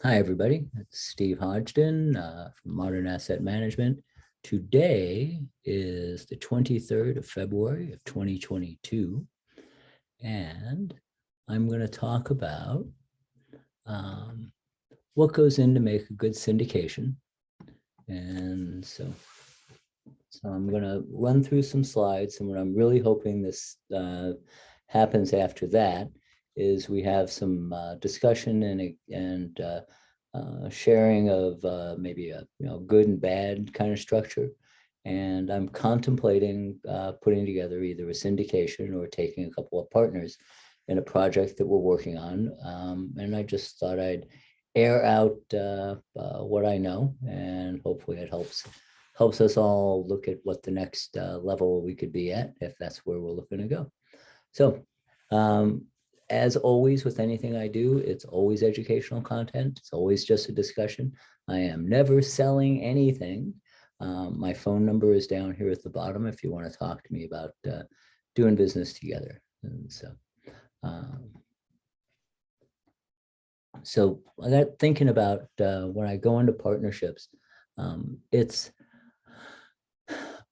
Hi, everybody. It's Steve Hodgson from Modern Asset Management. Today is the 23rd of February of 2022, and I'm going to talk about um, what goes in to make a good syndication. And so I'm going to run through some slides, and what I'm really hoping this happens after that is we have some discussion and sharing of maybe a good and bad kind of structure. And I'm contemplating putting together either a syndication or taking a couple of partners in a project that we're working on. And I just thought I'd air out what I know, and hopefully it helps us all look at what the next level we could be at, if that's where we're looking to go. So um, as always with anything I do, it's always educational content. It's always just a discussion. I am never selling anything. My phone number is down here at the bottom if you want to talk to me about doing business together. And um, so I got thinking about when I go into partnerships, it's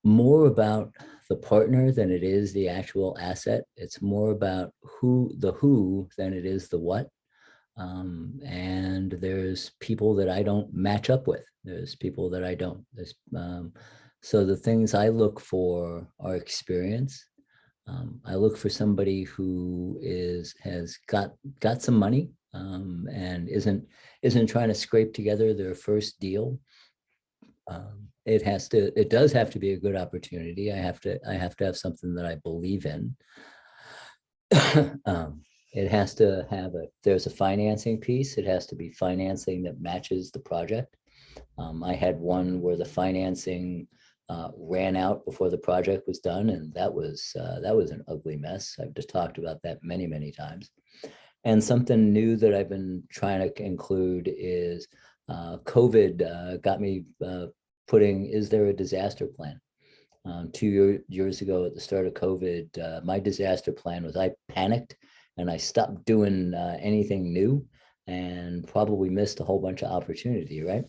more about the partner than it is the actual asset. It's more about who than it is the what. And there's people that I don't match up with. There's people that I don't. So the things I look for are experience. I look for somebody who has got some money and isn't trying to scrape together their first deal. It does have to be a good opportunity. I have to have something that I believe in. It has to have there's a financing piece. It has to be financing that matches the project. I had one where the financing ran out before the project was done, and that was an ugly mess. I've just talked about that many, many times. And something new that I've been trying to include is COVID got me putting, is there a disaster plan? 2 years ago at the start of COVID, my disaster plan was I panicked and I stopped doing anything new and probably missed a whole bunch of opportunity, right?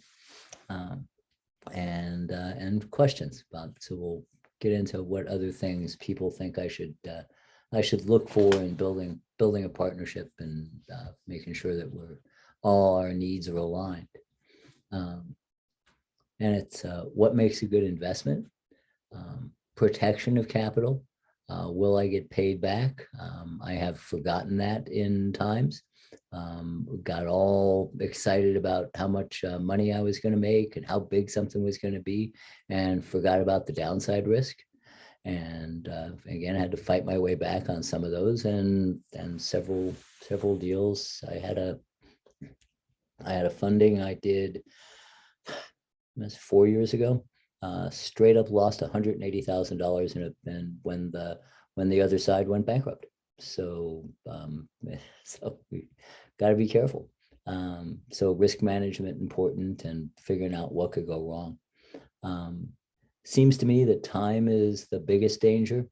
And questions about, so we'll get into what other things people think I should look for in building a partnership and making sure that all our needs are aligned. And it's what makes a good investment, protection of capital. Will I get paid back? I have forgotten that in times. Got all excited about how much money I was going to make and how big something was going to be, and forgot about the downside risk. And again, I had to fight my way back on some of those, and several deals. I had a funding I did that's 4 years ago. Straight up lost $180,000 in it, and when the other side went bankrupt. So so we got to be careful. So risk management important, and figuring out what could go wrong. Seems to me that time is the biggest danger.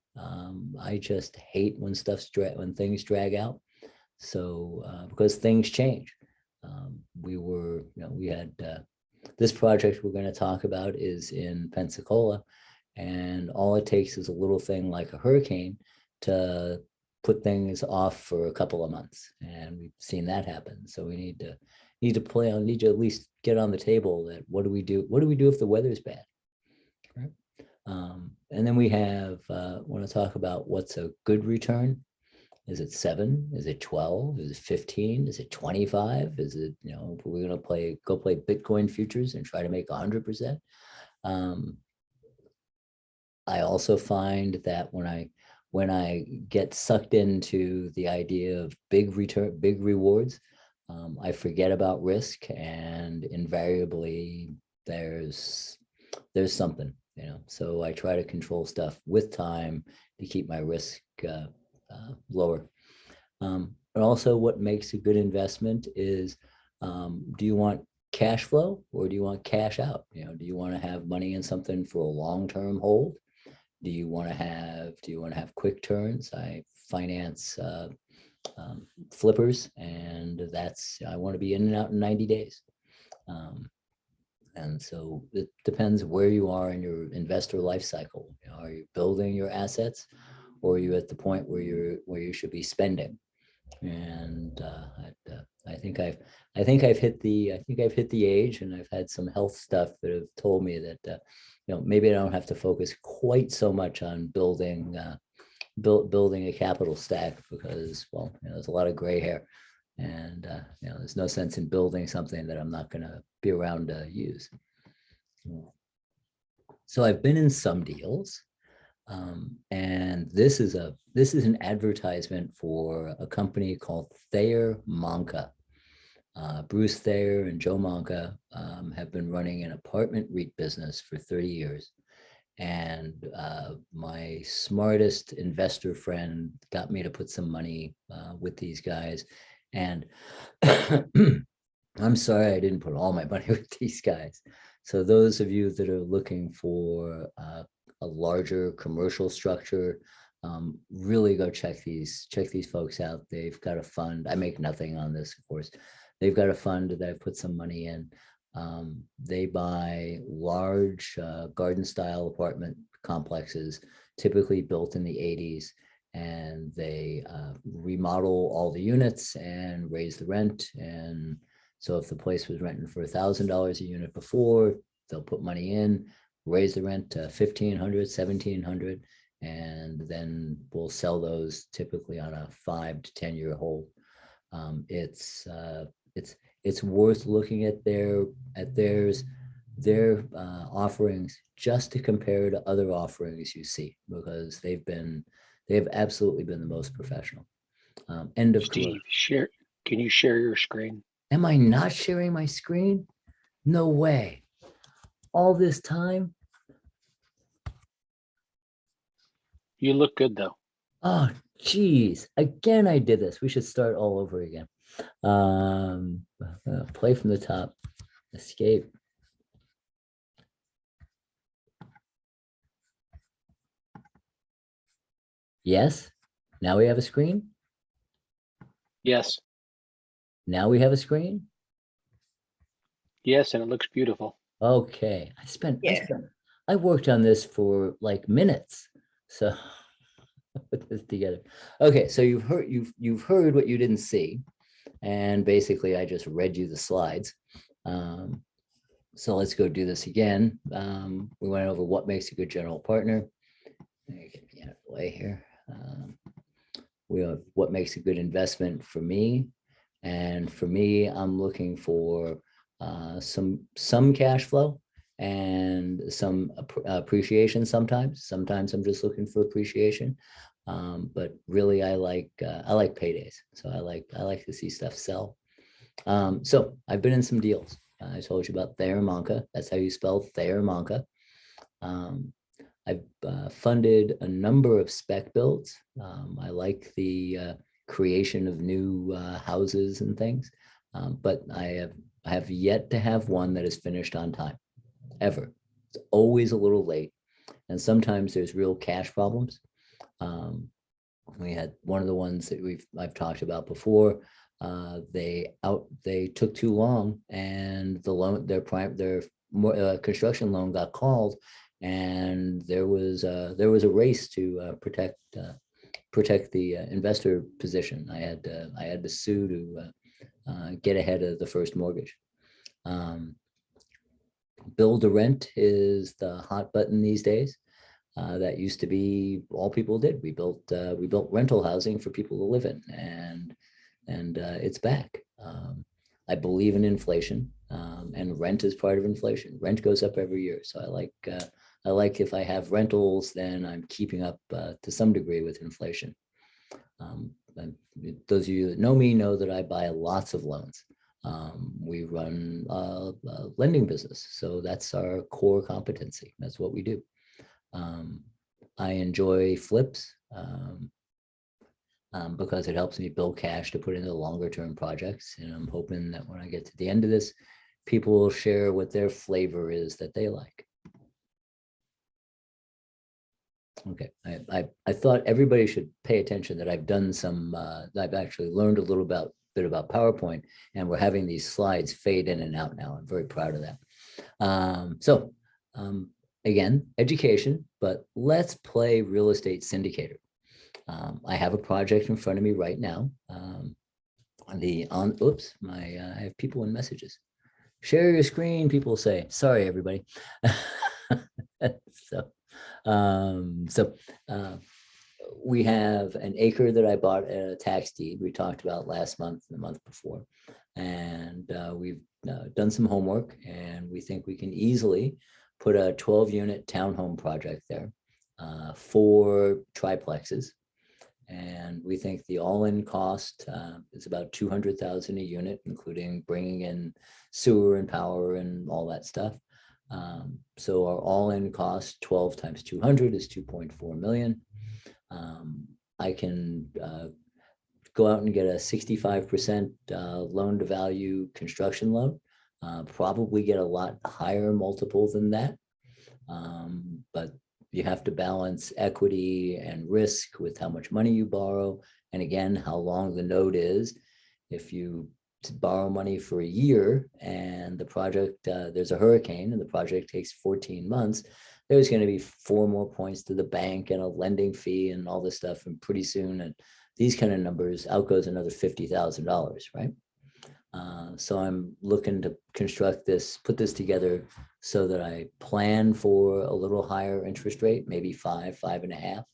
I just hate when things drag out. So because things change. We had this project we're going to talk about is in Pensacola, and all it takes is a little thing like a hurricane to put things off for a couple of months, and we've seen that happen. So we need to at least get on the table that what do we do if the weather's bad, right? And then we want to talk about what's a good return. Is it 7? Is it 12? Is it 15? Is it 25? Is it, we're going to go play Bitcoin futures and try to make 100%? I also find that when I get sucked into the idea of big rewards, I forget about risk, and invariably there's something, so I try to control stuff with time to keep my risk lower. But also what makes a good investment is, do you want cash flow or do you want cash out? Do you want to have money in something for a long-term hold? Do you want to have quick turns? I finance flippers, and I want to be in and out in 90 days. And so it depends where you are in your investor life cycle. Are you building your assets, or are you at the point where you should be spending? And I think I've hit the age, and I've had some health stuff that have told me that maybe I don't have to focus quite so much on building building a capital stack, because there's a lot of gray hair, and there's no sense in building something that I'm not going to be around to use. So I've been in some deals. And this is an advertisement for a company called Thayer Monka. Bruce Thayer and Joe Monka have been running an apartment REIT business for 30 years. And my smartest investor friend got me to put some money with these guys. And I'm sorry I didn't put all my money with these guys. So those of you that are looking for a larger commercial structure, really go check these folks out. They've got a fund. I make nothing on this, of course. They've got a fund that I put some money in. They buy large garden style apartment complexes, typically built in the 80s, and they remodel all the units and raise the rent. And so if the place was renting for $1,000 a unit before, they'll put money in, raise the rent to $1,500, $1,700, and then we'll sell those typically on a 5 to 10 year hold. It's worth looking at their offerings just to compare to other offerings you see, because they have absolutely been the most professional. End of Steve, can you share your screen? Am I not sharing my screen? No way. All this time? You look good though. Oh, geez. Again, I did this. We should start all over again. Play from the top. Escape. Yes. Now we have a screen. Yes. Now we have a screen. Yes, and it looks beautiful. Okay. I worked on this for like minutes. So put this together. Okay, so you've heard what you didn't see. And basically I just read you the slides. So let's go do this again. We went over what makes a good general partner. Get away here. We have what makes a good investment for me. And for me, I'm looking for some cash flow and some appreciation sometimes. Sometimes I'm just looking for appreciation. But really I like paydays. So I like to see stuff sell. So I've been in some deals. I told you about Thayer Monka. That's how you spell Thayer Monka. I've funded a number of spec builds. I like the creation of new houses and things, but I have yet to have one that is finished on time, ever. It's always a little late, and sometimes there's real cash problems. We had one of the ones that I've talked about before. They took too long, and the loan, their construction loan got called, and there was a race to protect the investor position. I had to sue to get ahead of the first mortgage. Build to rent is the hot button these days. That used to be all people did. We built rental housing for people to live in, and it's back. I believe in inflation, and rent is part of inflation. Rent goes up every year, so I like if I have rentals, then I'm keeping up to some degree with inflation. Those of you that know me know that I buy lots of loans. We run a lending business, so that's our core competency. That's what we do. I enjoy flips because it helps me build cash to put into longer term projects. And I'm hoping that when I get to the end of this, people will share what their flavor is that they like. Okay, I thought everybody should pay attention that I've done some, I've actually learned a little about bit about PowerPoint, and we're having these slides fade in and out now. I'm very proud of that. Again, education, but let's play real estate syndicator. I have a project in front of me right now. I have people in messages. Share your screen, people say. Sorry, everybody. so, we have an acre that I bought at a tax deed. We talked about last month and the month before, and we've done some homework, and we think we can easily put a 12-unit townhome project there, 4 triplexes. And we think the all-in cost is about $200,000 a unit, including bringing in sewer and power and all that stuff. So our all-in cost, 12 times 200 is 2.4 million. I can go out and get a 65% loan to value construction loan, probably get a lot higher multiple than that. But you have to balance equity and risk with how much money you borrow. And again, how long the note is. If you borrow money for a year and the project, there's a hurricane and the project takes 14 months, there's going to be 4 more points to the bank and a lending fee and all this stuff. And pretty soon, and these kind of numbers, out goes another $50,000, right? So I'm looking to construct this, put this together so that I plan for a little higher interest rate, maybe 5.5,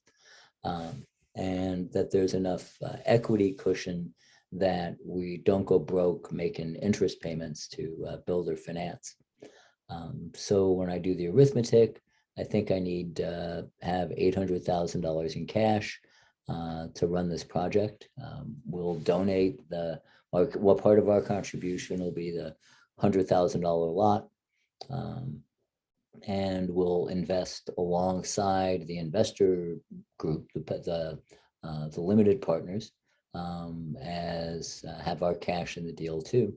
and that there's enough equity cushion that we don't go broke making interest payments to build or finance. So when I do the arithmetic, I think I need to have $800,000 in cash to run this project. We'll donate what part of our contribution will be the $100,000 lot, and we'll invest alongside the investor group, the limited partners, as have our cash in the deal too.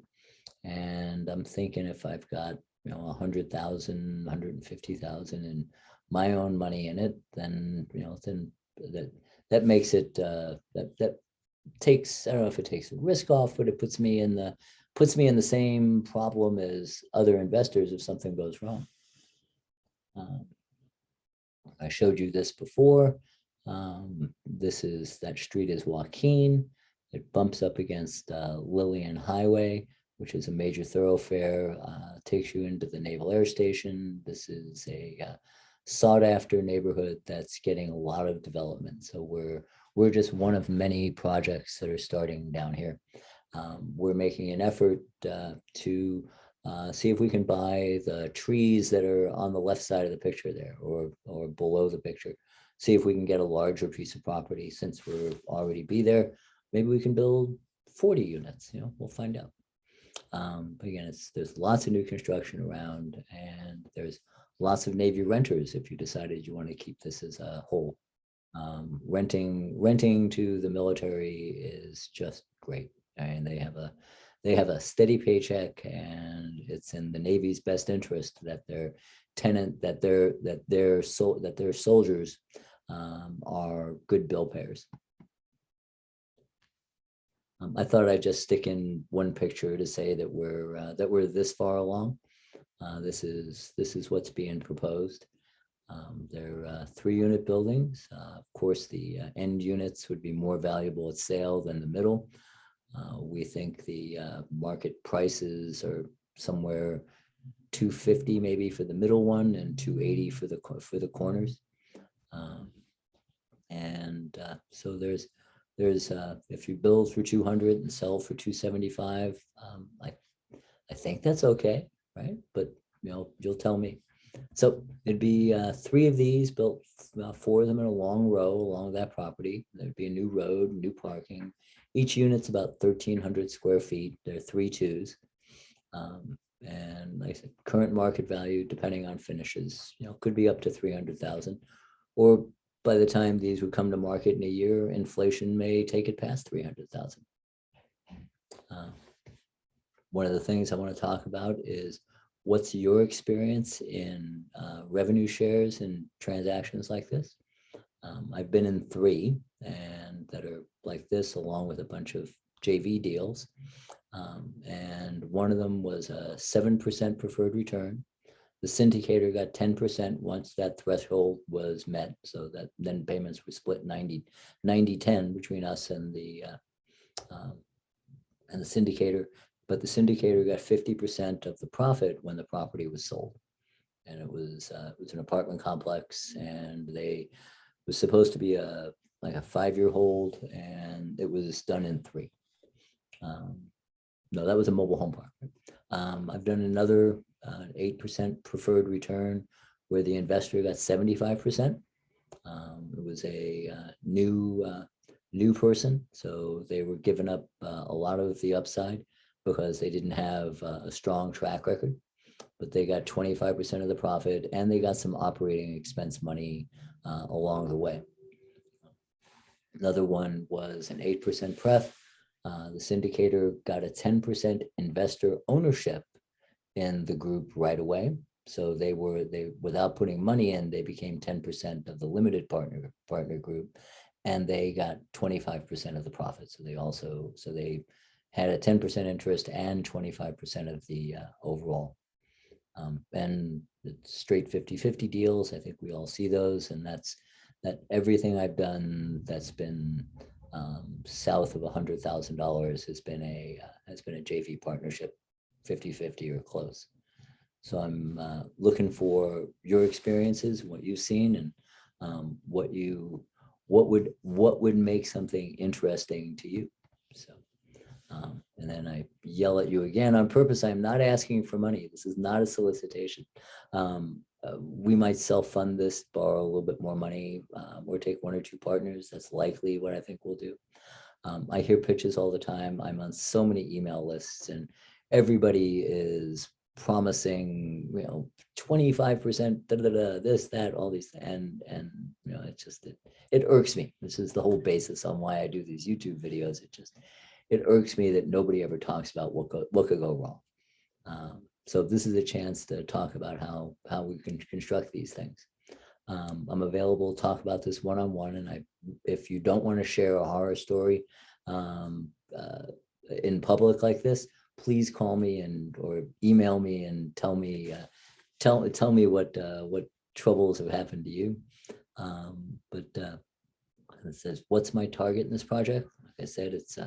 And I'm thinking if I've got 100,000, 150,000 in my own money in it, then then that makes it that takes, I don't know if it takes the risk off, but it puts me in the same problem as other investors if something goes wrong. I showed you this before. That street is Joaquin. It bumps up against Lillian Highway, which is a major thoroughfare, takes you into the Naval Air Station. This is a sought after neighborhood that's getting a lot of development. So we're just one of many projects that are starting down here. We're making an effort to see if we can buy the trees that are on the left side of the picture there, or below the picture. See if we can get a larger piece of property. Since we're already be there, maybe we can build 40 units. We'll find out. But again, there's lots of new construction around, and there's lots of Navy renters if you decided you want to keep this as a whole. Renting to the military is just great, and they have a steady paycheck, and it's in the Navy's best interest that their soldiers are good bill payers. I thought I'd just stick in one picture to say that we're this far along. This is what's being proposed. They're 3-unit buildings. Of course, the end units would be more valuable at sale than the middle. We think the market prices are somewhere $250 maybe for the middle one and $280 for the corners. So there's if you build for 200 and sell for 275, I think that's okay, right? But you'll tell me. So it'd be 3 of these built, 4 of them in a long row along that property. There'd be a new road, new parking. Each unit's about 1,300 square feet. There are 3 twos. And like I said, current market value, depending on finishes, could be up to 300,000. Or by the time these would come to market in a year, inflation may take it past 300,000. One of the things I want to talk about is, what's your experience in revenue shares and transactions like this? I've been in 3, and that are like this, along with a bunch of JV deals. And one of them was a 7% preferred return. The syndicator got 10% once that threshold was met. So that then payments were split 90-10 between us and the syndicator. But the syndicator got 50% of the profit when the property was sold. And it was an apartment complex, and they was supposed to be like a 5-year hold, and it was done in 3. No, that was a mobile home park. I've done another 8% preferred return where the investor got 75%. It was a new person, so they were giving up a lot of the upside because they didn't have a strong track record, but they got 25% of the profit, and they got some operating expense money along the way. Another one was an 8% pref. The syndicator got a 10% investor ownership in the group right away. So they without putting money in, they became 10% of the limited partner group, and they got 25% of the profit. So they had a 10% interest and 25% of the overall. And it's straight 50-50 deals. I think we all see those, and that everything I've done that's been south of $100,000 has been a JV partnership, 50-50 or close. So I'm looking for your experiences, what you've seen, and what would make something interesting to you. So, and then I yell at you again on purpose. I'm not asking for money. This is not a solicitation. We might self-fund this, borrow a little bit more money, or take 1 or 2 partners. That's likely what I think we'll do. I hear pitches all the time. I'm on so many email lists, and everybody is promising, 25%, this, that, all these, and it's just, it irks me. This is the whole basis on why I do these YouTube videos. It irks me that nobody ever talks about what could go wrong. So this is a chance to talk about how we can construct these things. I'm available to talk about this one-on-one, and if you don't want to share a horror story in public like this, please call me or email me and tell me what troubles have happened to you. But it says, what's my target in this project? Like I said, it's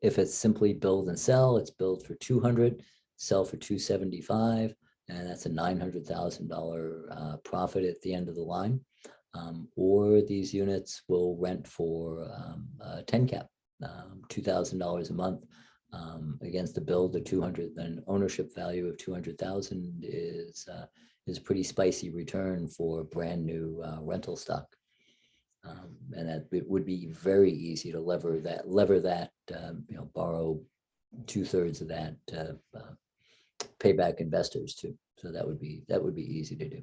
if it's simply build and sell, it's build for 200, sell for 275, and that's a $900,000 profit at the end of the line. Or these units will rent for 10 cap, $2,000 a month. Against the build of 200, then ownership value of 200,000 is a pretty spicy return for brand new rental stock. And that it would be very easy to lever that, borrow 2/3 of that, pay back investors too. So that would be easy to do.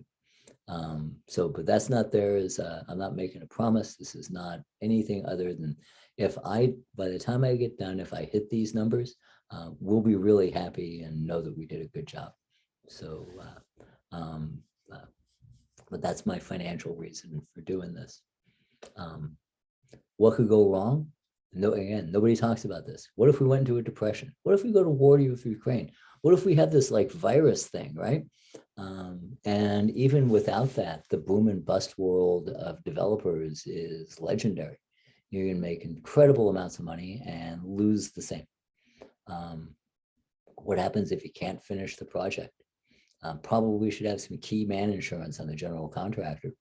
But that's not there. I'm not making a promise. This is not anything other than by the time I get done, if I hit these numbers, we'll be really happy and know that we did a good job. So, but that's my financial reason for doing this. What could go wrong? No, again, nobody talks about this. What if we went into a depression? What if we go to war with Ukraine? What if we had this like virus thing, right? And even without that, the boom and bust world of developers is legendary. You can make incredible amounts of money and lose the same. What happens if you can't finish the project? Probably should have some key man insurance on the general contractor.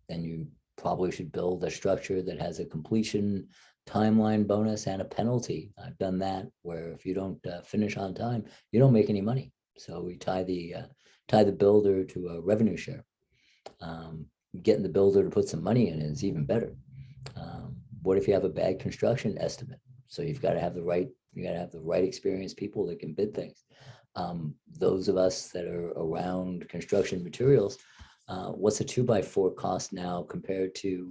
Then you probably should build a structure that has a completion timeline bonus and a penalty. I've done that, where if you don't finish on time, you don't make any money. So we tie the builder to a revenue share. Getting the builder to put some money in is even better. What if you have a bad construction estimate? So you've got to have the right experienced people that can bid things. Those of us that are around construction materials, what's a 2x4 cost now compared to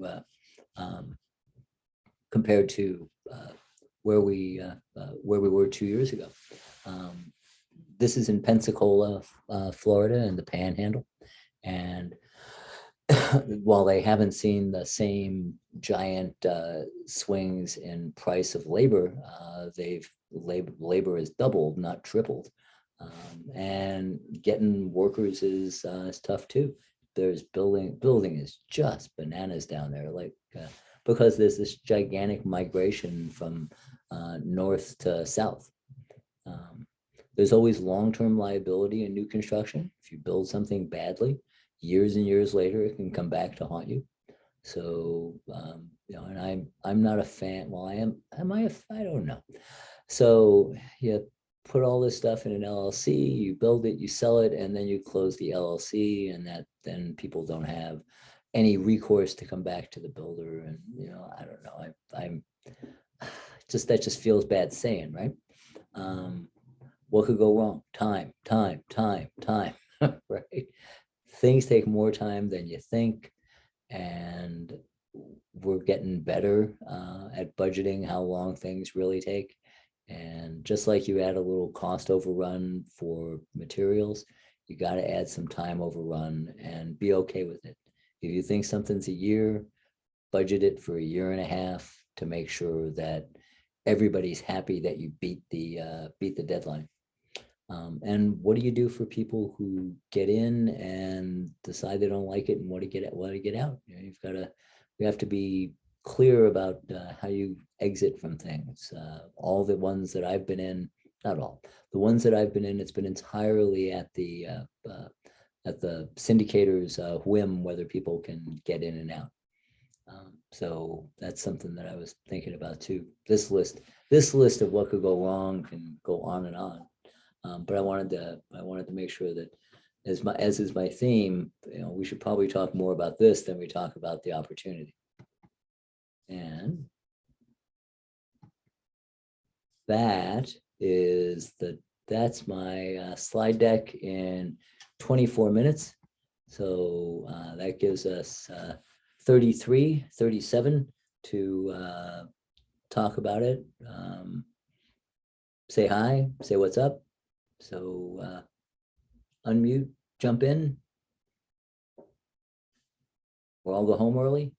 where we were 2 years ago? This is in Pensacola, Florida, in the Panhandle, and while they haven't seen the same giant swings in price of labor, labor has doubled, not tripled. And getting workers is tough too. There's building is just bananas down there, like because there's this gigantic migration from north to south. There's always long-term liability in new construction. If you build something badly, years and years later, it can come back to haunt you. So, and I'm not a fan. Well, am I I don't know. So you put all this stuff in an LLC, you build it, you sell it, and then you close the LLC, and then people don't have any recourse to come back to the builder. And, I don't know, I'm that just feels bad saying, right? What could go wrong? Time, right? Things take more time than you think. And we're getting better at budgeting how long things really take. And just like you add a little cost overrun for materials, you got to add some time overrun and be okay with it. If you think something's a year, budget it for a year and a half to make sure that everybody's happy that you beat the deadline. And what do you do for people who get in and decide they don't like it and want to get out? We have to be clear about how you exit from things. All the ones that I've been in, not all, the ones that I've been in, it's been entirely at the syndicator's whim whether people can get in and out. So that's something that I was thinking about too. This list of what could go wrong can go on and on. But I wanted to make sure that as is my theme, we should probably talk more about this than we talk about the opportunity. And that's my slide deck in 24 minutes. So that gives us 37 to talk about it. Say hi, say what's up. So unmute, jump in. We'll all go home early.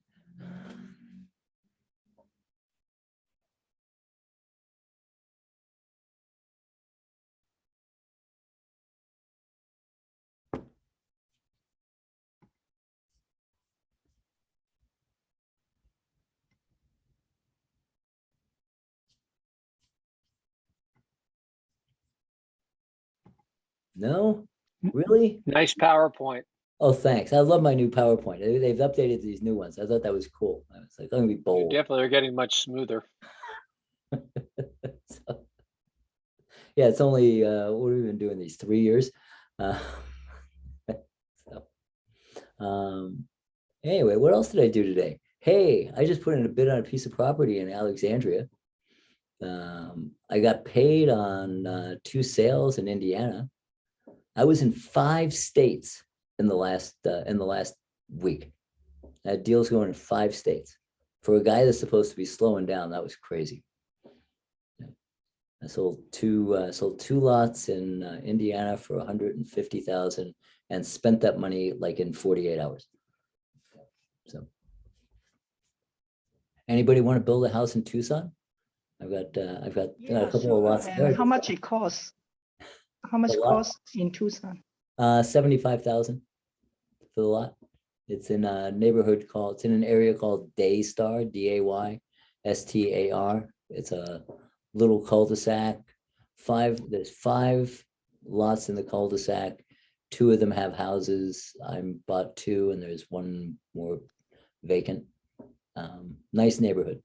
No, really? Nice PowerPoint. Oh, thanks. I love my new PowerPoint. They've updated these new ones. I thought that was cool. I was like, I'm gonna be You bold. definitely are getting much smoother. So, yeah, it's only what have we been doing these 3 years? Anyway, what else did I do today? Hey, I just put in a bid on a piece of property in Alexandria. I got paid on 2 sales in Indiana. I was in 5 states in the last week. That deal's going in 5 states. For a guy that's supposed to be slowing down, that was crazy. I sold two lots in Indiana for $150,000 and spent that money like in 48 hours. So, anybody want to build a house in Tucson? I've got a couple of lots there. How much it costs? How much costs in Tucson? 75,000 for the lot. It's in a neighborhood it's in an area called Daystar, Daystar. It's a little cul-de-sac. There's 5 lots in the cul-de-sac. 2 of them have houses. I bought 2 and there's 1 more vacant. Nice neighborhood.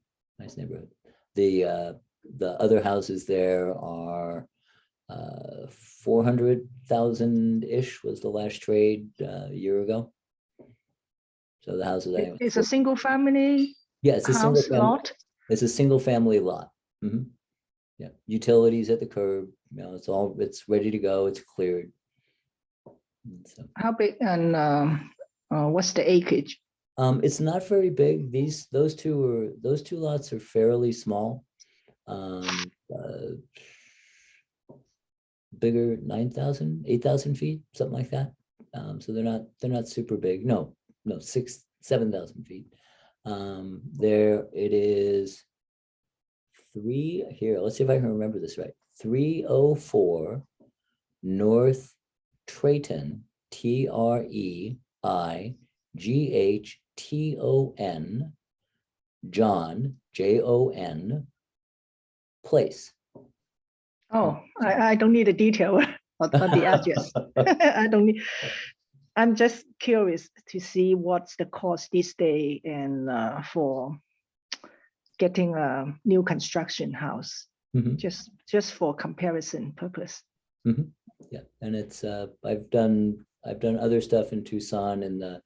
The other houses there are 400,000-ish was the last trade a year ago. So the houses It's a single family. Yeah, it's a single family lot. It's a single family lot. Yeah, utilities at the curb. It's ready to go. It's cleared. So, How big and what's the acreage? it's not very big. Those two lots are fairly small. Bigger, 9,000, 8,000 feet, something like that. So they're not super big. No, no, 7,000 feet. There it is let's see if I can remember this right. 304 North Trayton, Treigghton, John, Jon, Place. Oh, I don't need the detail of the address. I don't need. I'm just curious to see what's the cost this day and for getting a new construction house, Mhm. just for comparison purpose. Yeah, and it's I've done other stuff in Tucson in the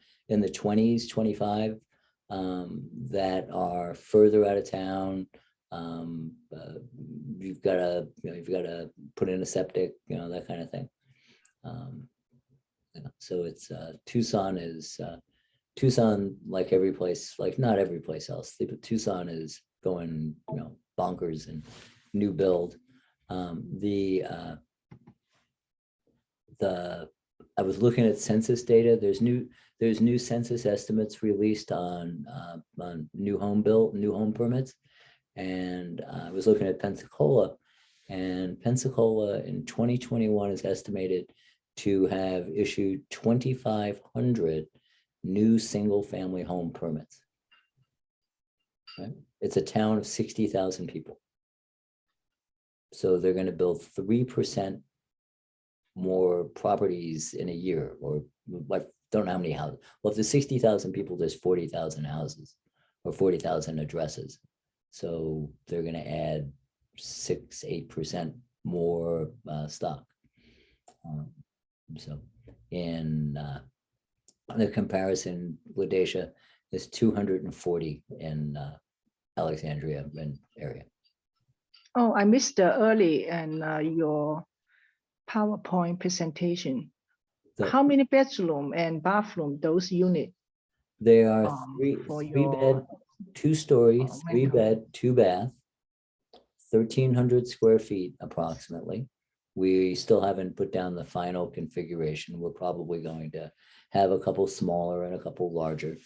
20s, 25 that are further out of town. You've got to put in a septic, that kind of thing. So it's Tucson, like every place, like not every place else, but Tucson is going, bonkers and new build. I was looking at census data. There's new census estimates released on new home permits, and I was looking at Pensacola, and Pensacola in 2021 is estimated to have issued 2,500 new single-family home permits. Right? It's a town of 60,000 people, so they're going to build 3% more properties in a year, or I don't know how many houses. Well, if there's 60,000 people, there's 40,000 houses or 40,000 addresses. So they're going to add 6-8% more stock. So in the comparison, Ladacia is 240 in Alexandria and area. Oh, I missed the early and your PowerPoint presentation. How many bedroom and bathroom those units? They are three bed, 2-story, 3-bed, 2-bath, 1,300 square feet approximately. We still haven't put down the final configuration. We're probably going to have a couple smaller and a couple larger.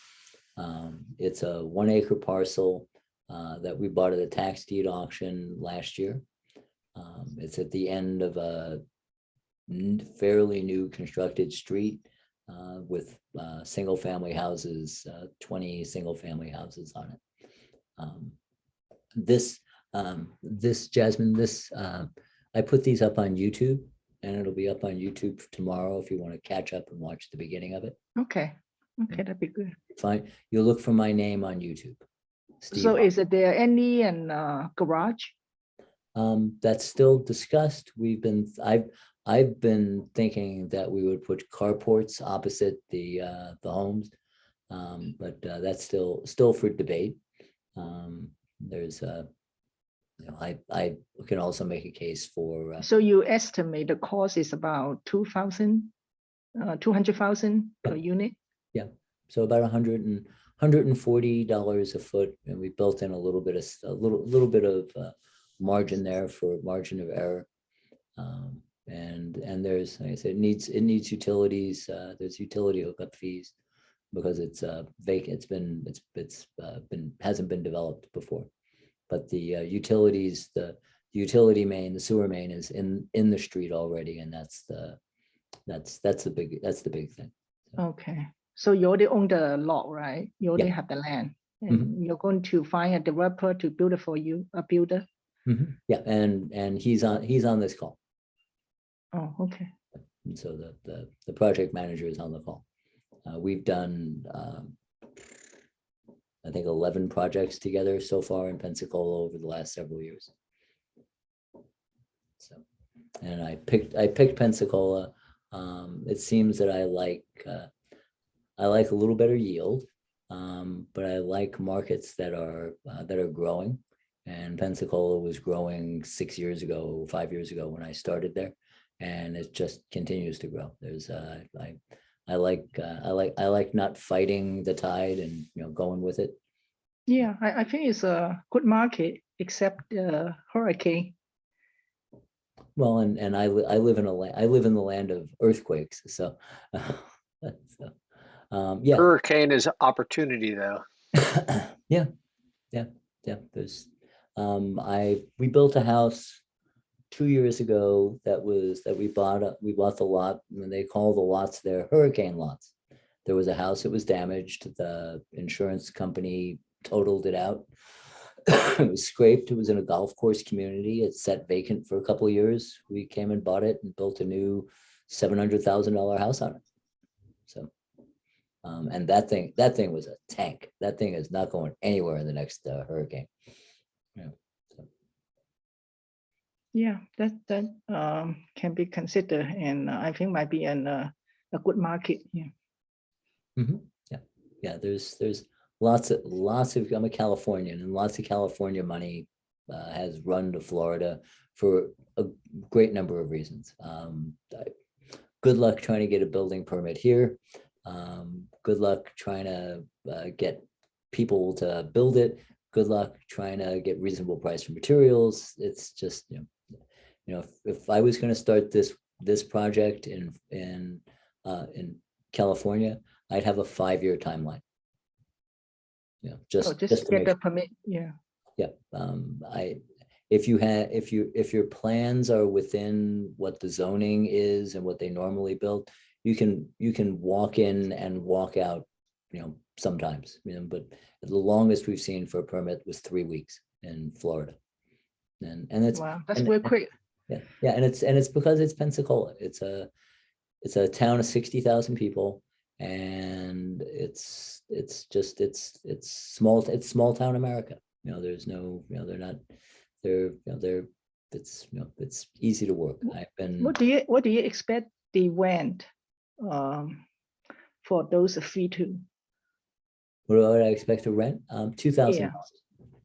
It's a 1-acre parcel that we bought at a tax deed auction last year. It's at the end of a fairly new constructed street with single-family houses, 20 single-family houses on it. Jasmine, I put these up on YouTube, and it'll be up on YouTube tomorrow if you want to catch up and watch the beginning of it. Okay, that'd be good. Fine. You'll look for my name on YouTube. Steve. So is there any garage? That's still discussed. I've been thinking that we would put carports opposite the homes, but that's still for debate. There's I can also make a case for. So you estimate the cost is about 200,000 per unit? Yeah, so about $140 a foot, and we built in a little bit of margin there for margin of error. And there's, like I said, it needs utilities. There's utility hookup fees because it's vacant. Hasn't been developed before. But the utilities, the utility main, the sewer main is in the street already, and that's the big thing. Okay, so you already own the lot, right? You already have the land, and you're going to find a developer to build it for you, a builder. Yeah, and he's on this call. Oh, okay. And so the project manager is on the call. We've done I think 11 projects together so far in Pensacola over the last several years. So, and I picked Pensacola. It seems that I like a little better yield, but I like markets that are growing. And Pensacola was growing 5 years ago when I started there, and it just continues to grow. There's I like not fighting the tide and going with it. Yeah, I think it's a good market except hurricane. Well, and I live in the land of earthquakes, so Yeah. Hurricane is opportunity though. Yeah. There's, we built a house 2 years ago that we bought the lot, and they call the lots there hurricane lots. There was a house that was damaged. The insurance company totaled it out. It was scraped. It was in a golf course community. It sat vacant for a couple of years. We came and bought it and built a new $700,000 house on it. So, and that thing was a tank. That thing is not going anywhere in the next hurricane. Yeah. So. Yeah, that can be considered, and I think might be a good market. Yeah. Mm-hmm. Yeah. There's lots of. I'm a Californian, and lots of California money has run to Florida for a great number of reasons. Good luck trying to get a building permit here. Good luck trying to get people to build it. Good luck trying to get reasonable price for materials. It's just, if I was going to start this project in California, I'd have a 5-year timeline. Just to get the permit. Yeah. Yeah. If your plans are within what the zoning is and what they normally build, you can walk in and walk out, sometimes, but the longest we've seen for a permit was 3 weeks in Florida. And it's, wow, that's real quick. Yeah. And it's because it's Pensacola. It's a town of 60,000 people, and it's small town America. There's no, it's easy to work. What do you expect the rent for those $3,200? What do I expect to rent? $2,000.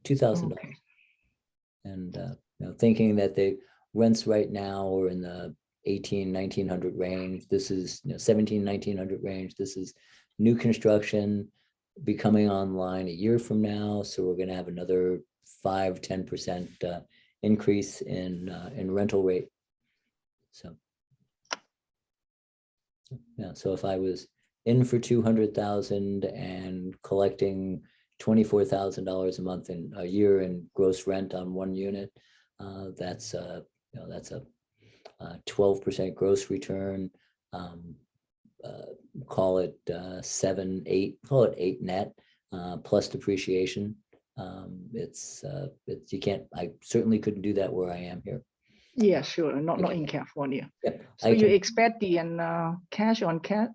$2,000. Okay. And thinking that the rents right now are in the 1,900 range. This is 1,700-1,900 range. This is new construction becoming online a year from now. So we're going to have another 5-10% increase in rental rate. So yeah, so if I was in for 200,000 and collecting $24,000 a month in a year in gross rent on one unit, that's a 12% gross return. Call it 7, 8, call it 8 net plus depreciation. You can't. I certainly couldn't do that where I am here. Yeah, sure. Not in California. Yeah, so you expect the cash on cash,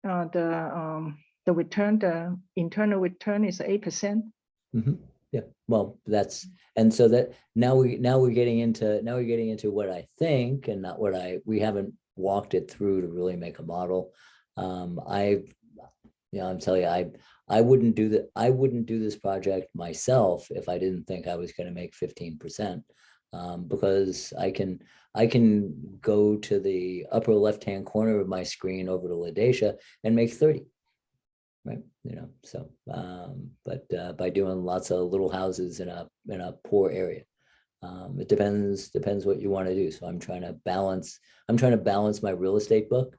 the return, the internal return is 8%. Mm-hmm. Yeah. Well, and so that now we're getting into what I think and not what we haven't walked it through to really make a model. I'm telling you, I wouldn't do this project myself if I didn't think I was going to make 15%, because I can go to the upper left-hand corner of my screen over to LaDacia and make 30. Right. So, but by doing lots of little houses in a poor area, it depends what you want to do. So I'm trying to balance my real estate book.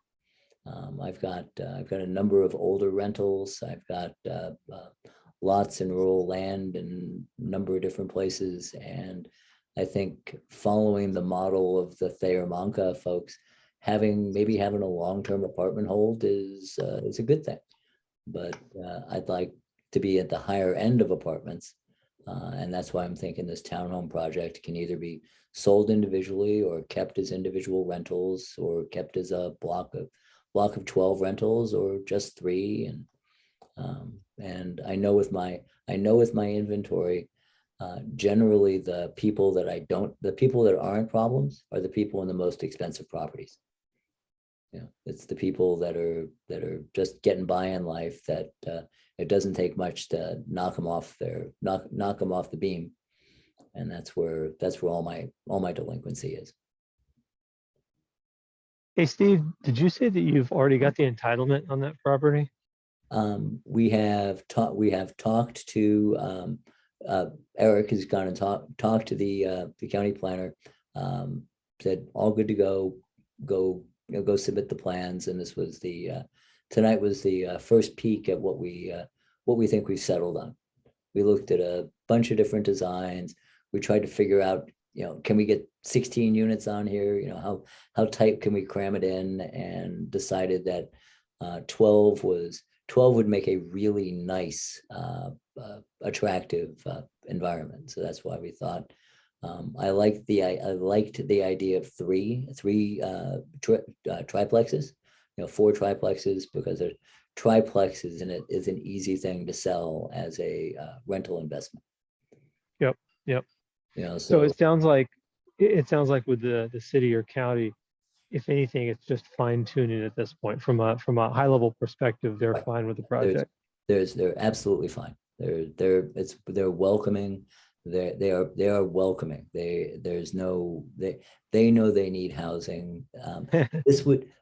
I've got a number of older rentals. I've got lots in rural land and a number of different places. And I think following the model of the Thayer-Monca folks, maybe having a long-term apartment hold is a good thing. But I'd like to be at the higher end of apartments. And that's why I'm thinking this townhome project can either be sold individually or kept as individual rentals or kept as a block of 12 rentals or just 3. And I know with my inventory, generally the people that aren't problems are the people in the most expensive properties. It's the people that are just getting by in life that it doesn't take much to knock them off the beam, and that's where all my delinquency is. Hey Steve, did you say that you've already got the entitlement on that property? We have talked to Eric has gone and talked to the county planner. Said all good to go submit the plans, and this was the tonight was the first peek at what we think we've settled on. We looked at a bunch of different designs. We tried to figure out, can we get 16 units on here? How tight can we cram it in? And decided that 12 would make a really nice, attractive environment. So that's why we thought. I liked the idea of three triplexes, 4 triplexes, because a triplex is an easy thing to sell as a rental investment. Yep. So So it sounds like with the city or county, if anything, it's just fine tuning at this point. From a high level perspective, they're Right. fine with the project. They're absolutely fine. They're welcoming. They are welcoming. They know they need housing.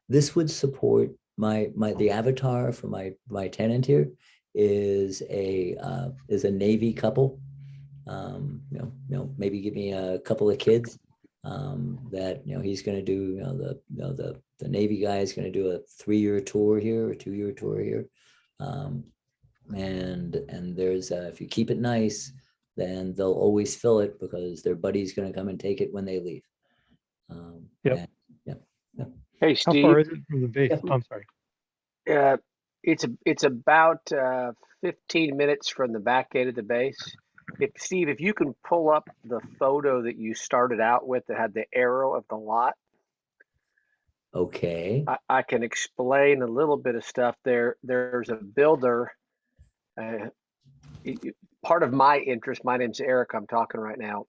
This would support the avatar for my tenant here is a Navy couple. Maybe give me a couple of kids. That he's going to do. The Navy guy is going to do a 3-year tour here or 2-year tour here. And there's if you keep it nice, then they'll always fill it because their buddy's going to come and take it when they leave. Yep. Hey, How Steve, far is it from the base? Yeah. Oh, I'm sorry. it's about 15 minutes from the back gate of the base. Steve, if you can pull up the photo that you started out with that had the arrow of the lot, Okay. I can explain a little bit of stuff there. There's a builder. Part of my interest, my name's Eric, I'm talking right now,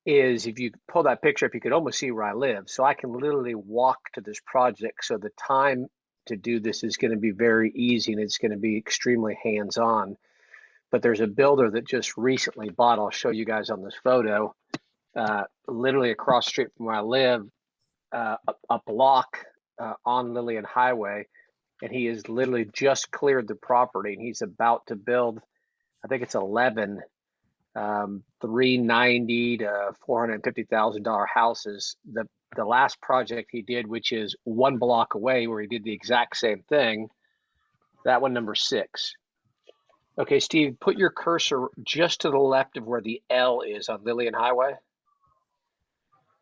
is if you pull that picture up, you could almost see where I live. So I can literally walk to this project. So the time to do this is going to be very easy and it's going to be extremely hands-on. But there's a builder that just recently bought, I'll show you guys on this photo, literally across the street from where I live, a block on Lillian Highway. And he has literally just cleared the property and he's about to build, I think it's 11 $390,000 to $450,000 houses. The last project he did, which is 1 block away, where he did the exact same thing, that one, number 6. Okay, Steve, put your cursor just to the left of where the L is on Lillian Highway.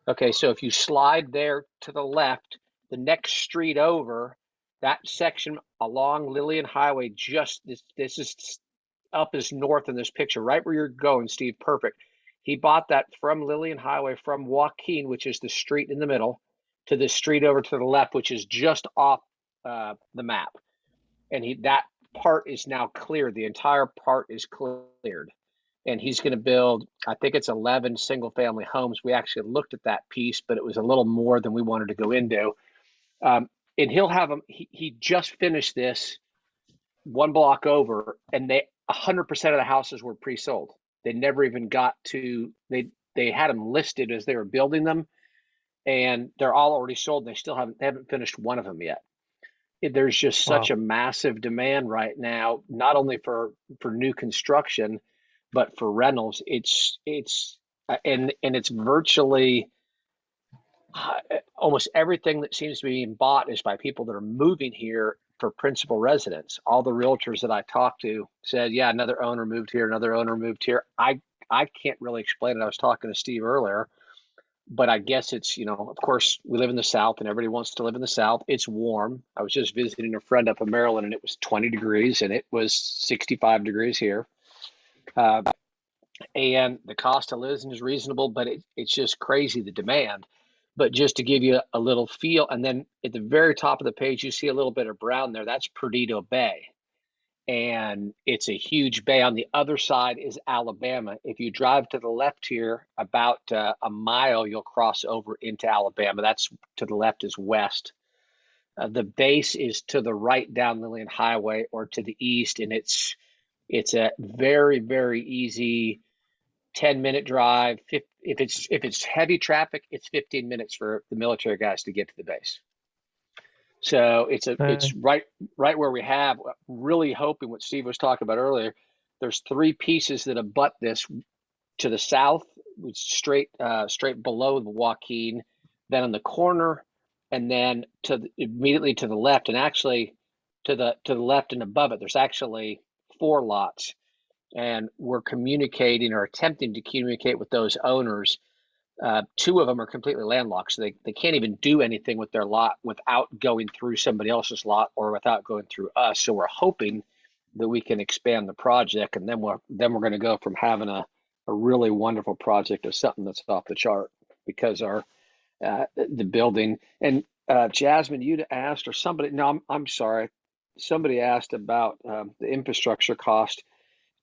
Okay, so if you slide there to the left, the next street over, that section along Lillian Highway, just this is up is north in this picture, right where you're going, Steve, perfect. He bought that from Lillian Highway, from Joaquin, which is the street in the middle, to the street over to the left, which is just off the map. And that part is now cleared. The entire part is cleared. And he's going to build, I think it's 11 single family homes. We actually looked at that piece, but it was a little more than we wanted to go into. And he'll have them, he just finished this 1 block over, and 100% of the houses were pre-sold. They never even got to, they had them listed as they were building them, and they're all already sold. And they haven't finished one of them yet. There's just such a massive demand right now, not only for new construction, but for rentals. It's virtually almost everything that seems to be being bought is by people that are moving here for principal residence. All the realtors that I talked to said, yeah, another owner moved here, another owner moved here. I can't really explain it. I was talking to Steve earlier, but I guess it's, of course, we live in the South and everybody wants to live in the South. It's warm. I was just visiting a friend up in Maryland and it was 20 degrees and it was 65 degrees here. And the cost of living is reasonable, but it's just crazy, the demand. But just to give you a little feel, and then at the very top of the page, you see a little bit of brown there. That's Perdido Bay. And it's a huge bay. On the other side is Alabama. If you drive to the left here, about a mile, you'll cross over into Alabama. That's to the left is west. The base is to the right down Lillian Highway or to the east. And it's a very, very easy 10-minute drive. If it's heavy traffic, it's 15 minutes for the military guys to get to the base. So it's right where we have, really hoping what Steve was talking about earlier. There's 3 pieces that abut this to the south, which straight below the Joaquin. Then on the corner and then immediately to the left, and actually to the left and above it, there's actually 4 lots, and we're communicating or attempting to communicate with those owners. 2 of them are completely landlocked, so they can't even do anything with their lot without going through somebody else's lot or without going through us. So we're hoping that we can expand the project, and then we're going to go from having a really wonderful project to something that's off the chart, because the building, and Jasmine, you'd asked, or somebody, no, I'm sorry, somebody asked about the infrastructure cost.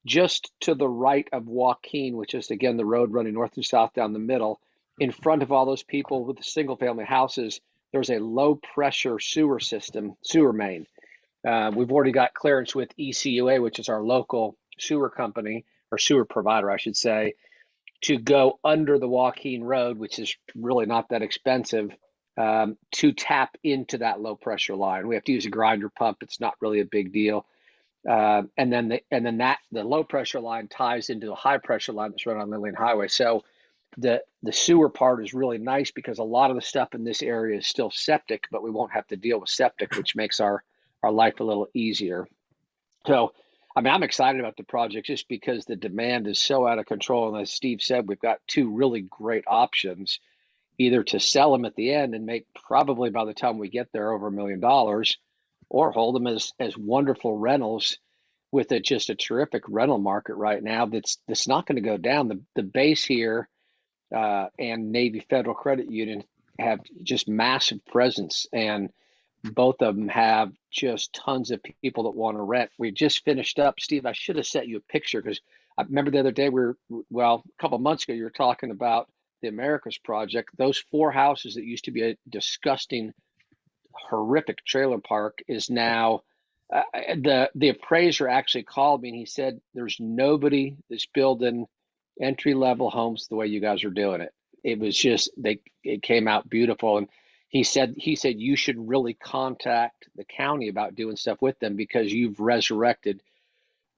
Just to the right of Joaquin, which is again the road running north and south down the middle, in front of all those people with the single family houses, there's a low pressure sewer main. We've already got clearance with ECUA, which is our local sewer company, or sewer provider, I should say, to go under the Joaquin Road, which is really not that expensive, to tap into that low pressure line. We have to use a grinder pump. It's not really a big deal. And then the low pressure line ties into the high pressure line that's run on Lillian Highway. So the sewer part is really nice, because a lot of the stuff in this area is still septic, but we won't have to deal with septic, which makes our life a little easier. So, I mean, I'm excited about the project just because the demand is so out of control. And as Steve said, we've got 2 really great options, either to sell them at the end and make probably by the time we get there over $1 million, or hold them as wonderful rentals with just a terrific rental market right now that's not going to go down. The base here and Navy Federal Credit Union have just massive presence, and both of them have just tons of people that want to rent. We just finished up, Steve, I should have sent you a picture, because I remember the other day a couple of months ago, you were talking about the Americas project. Those 4 houses that used to be a disgusting, horrific trailer park is now, the appraiser actually called me and he said, there's nobody that's building entry-level homes the way you guys are doing it. It was just, it came out beautiful. And he said you should really contact the county about doing stuff with them, because you've resurrected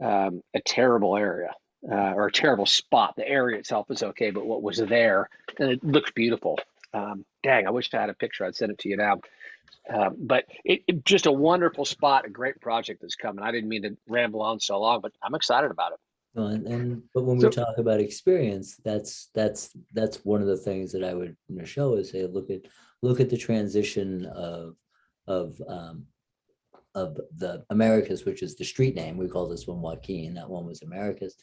a terrible area, or a terrible spot. The area itself is okay, but what was there, and it looks beautiful. Dang, I wish I had a picture. I'd send it to you now. But it just a wonderful spot, a great project that's coming. I didn't mean to ramble on so long, but I'm excited about it. But when we talk about experience, that's one of the things that I would show is, say, look at the transition of the Americas, which is the street name. We call this one Joaquin. That one was Americas,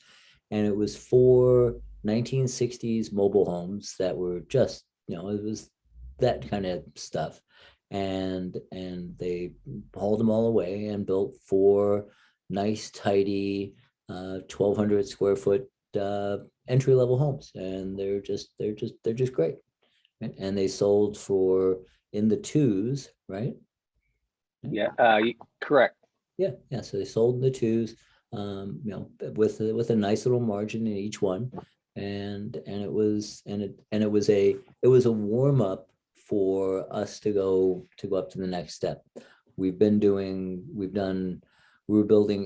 and it was 4 1960s mobile homes that were just, it was that kind of stuff. And they hauled them all away and built 4 nice, tidy, 1,200 square foot entry level homes, and they're just great. Right? And they sold for in the 2s, right? Yeah, correct. Yeah. So they sold in the 2s, with a nice little margin in each one, and it was a warm up for us to go up to the next step. We were building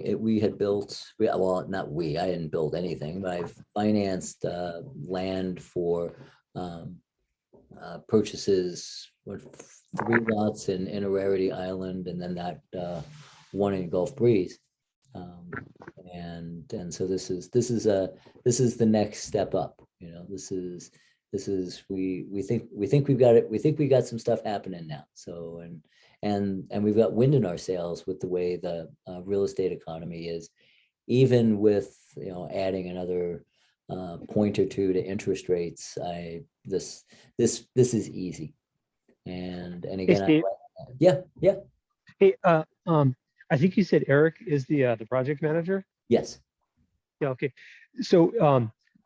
it. I didn't build anything, but I've financed land for purchases, 3 lots in Rarity Island, and then that 1 in Gulf Breeze. And so this is the next step up. We think we've got it. We think we got some stuff happening now. So and we've got wind in our sails with the way the real estate economy is, even with adding another point or 2 to interest rates. This is easy. And again, Hey, yeah. Hey, I think you said Eric is the project manager. Yes. Yeah. Okay. So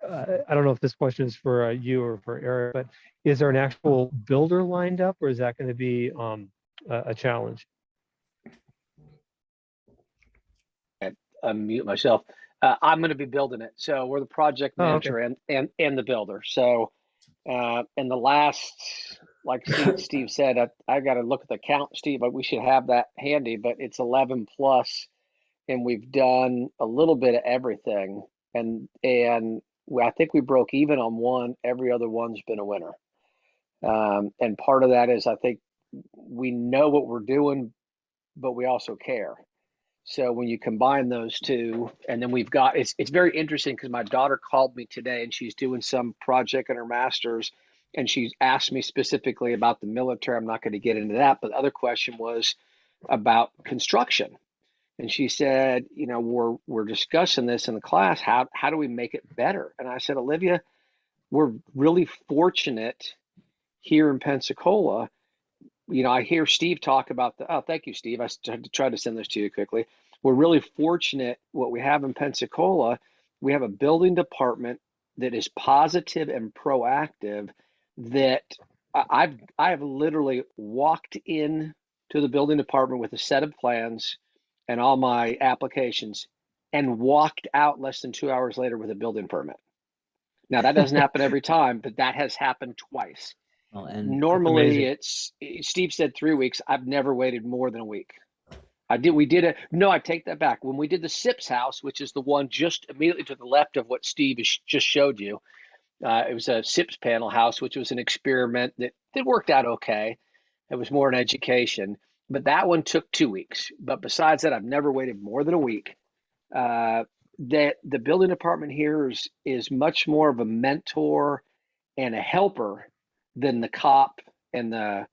I don't know if this question is for you or for Eric, but is there an actual builder lined up, or is that going to be a challenge? Unmute myself. I'm going to be building it. So we're the project manager and the builder. So in the last, like Steve said, I got to look at the count, Steve, but we should have that handy, but it's 11 plus, and we've done a little bit of everything. And I think we broke even on 1. Every other one's been a winner. And part of that is, I think we know what we're doing, but we also care. So when you combine those two, and then we've got, it's very interesting because my daughter called me today and she's doing some project in her master's, and she asked me specifically about the military. I'm not going to get into that, but the other question was about construction. And she said, we're discussing this in the class. How do we make it better? And I said, Olivia, we're really fortunate here in Pensacola. I hear Steve talk about thank you, Steve. I tried to send this to you quickly. We're really fortunate what we have in Pensacola. We have a building department that is positive and proactive, that I have literally walked in to the building department with a set of plans and all my applications and walked out less than 2 hours later with a building permit. Now, that doesn't happen every time, but that has happened twice. Oh, and Normally Steve said 3 weeks. I've never waited more than a week. I take that back. When we did the SIPS house, which is the one just immediately to the left of what Steve just showed you, it was a SIPS panel house, which was an experiment that worked out okay. It was more an education, but that one took 2 weeks. But besides that, I've never waited more than a week. That the building department here is much more of a mentor and a helper than the cop and the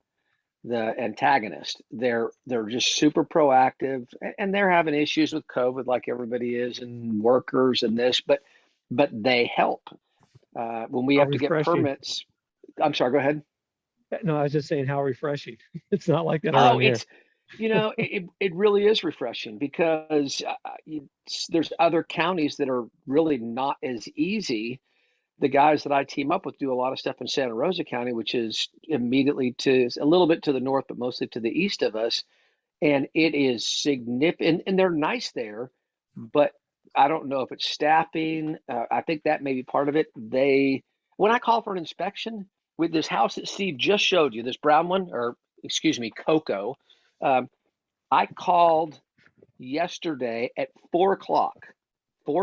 antagonist. They're just super proactive, and they're having issues with COVID like everybody is, and workers and this, but they help. When we How have to get refreshing. permits, I'm sorry, go ahead. No, I was just saying how refreshing. It's not like that Oh, around here. it really is refreshing because there's other counties that are really not as easy. The guys that I team up with do a lot of stuff in Santa Rosa County, which is immediately a little bit to the north, but mostly to the east of us. And it is significant, and they're nice there, but I don't know if it's staffing. I think that may be part of it. When I call for an inspection with this house that Steve just showed you, this brown one, or excuse me, Cocoa, I called yesterday at 4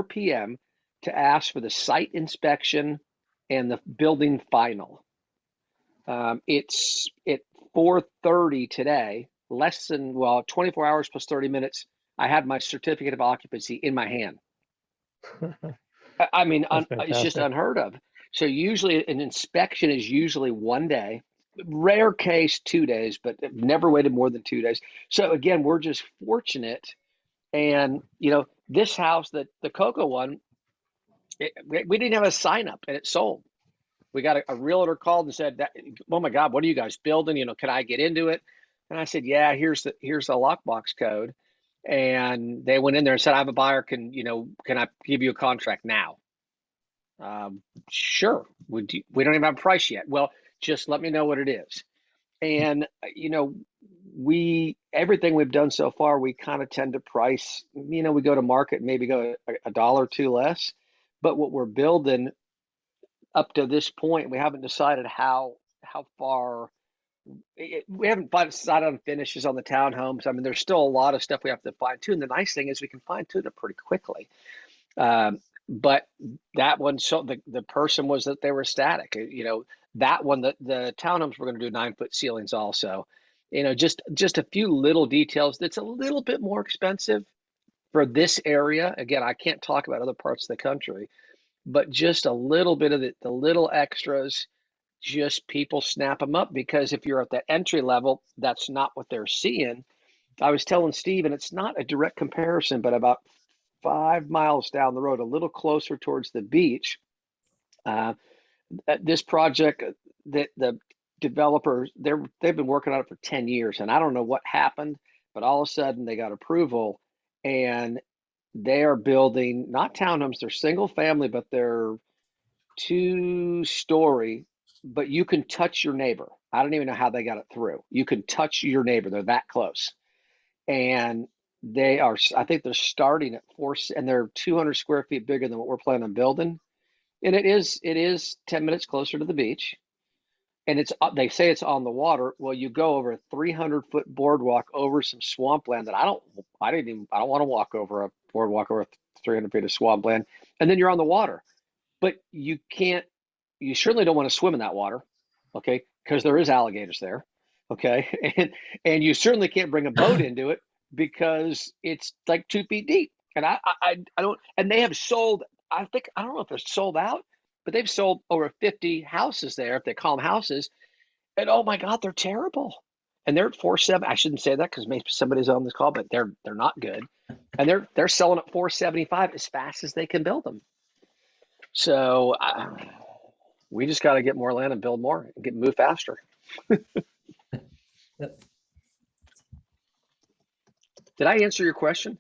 p.m. to ask for the site inspection and the building final. It's at 4:30 today, less than 24 hours plus 30 minutes. I had my certificate of occupancy in my hand. I mean, it's just fantastic. unheard of. So usually an inspection is usually 1 day, rare case 2 days, but never waited more than 2 days. So again, we're just fortunate. And this house, the Cocoa one, we didn't have a sign up, and it sold. We got a realtor called and said, "Oh my God, what are you guys building? Can I get into it?" And I said, "Yeah, here's the lockbox code." And they went in there and said, "I have a buyer. Can I give you a contract now?" Sure. We don't even have a price yet. Well, just let me know what it is. And everything we've done so far, we kind of tend to price. We go to market, maybe go a dollar or two less. But what we're building up to this point, we haven't decided how far. We haven't decided on finishes on the townhomes. I mean, there's still a lot of stuff we have to fine tune. The nice thing is we can fine tune it pretty quickly. But that one, so the person was that they were static. That one, the townhomes we're going to do 9-foot ceilings also. Just a few little details. That's a little bit more expensive for this area. Again, I can't talk about other parts of the country, but just a little bit of the little extras. Just people snap them up, because if you're at the entry level, that's not what they're seeing. I was telling Steve, and it's not a direct comparison, but about 5 miles down the road, a little closer towards the beach, this project that the developers, they've been working on it for 10 years, and I don't know what happened, but all of a sudden they got approval, and they are building not townhomes, they're single family, but they're 2-story, but you can touch your neighbor. I don't even know how they got it through. You can touch your neighbor. They're that close. And I think they're starting at 4, and they're 200 square feet bigger than what we're planning on building. And it is 10 minutes closer to the beach. And they say it's on the water. Well, you go over a 300-foot boardwalk over some swampland that I don't want to walk over a boardwalk over 300 feet of swampland. And then you're on the water. But you certainly don't want to swim in that water, okay? Because there is alligators there. Okay. And you certainly can't bring a boat into it because it's like 2 feet deep. And I don't, and they have sold, I think, I don't know if they're sold out, but they've sold over 50 houses there, if they call them houses. And oh my God, they're terrible. And they're at 4.7. I shouldn't say that because maybe somebody's on this call, but they're not good. And they're selling at 4.75 as fast as they can build them. So we just got to get more land and build more and move faster. Yep. Did I answer your question?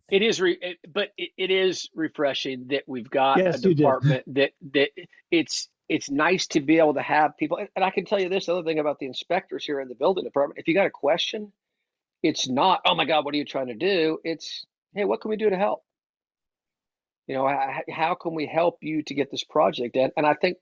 It is, but it is refreshing that we've got a Yes, you did. department that it's nice to be able to have people. And I can tell you this other thing about the inspectors here in the building department. If you got a question, it's not, oh my God, what are you trying to do? It's, hey, what can we do to help? You know, how can we help you to get this project in? And I think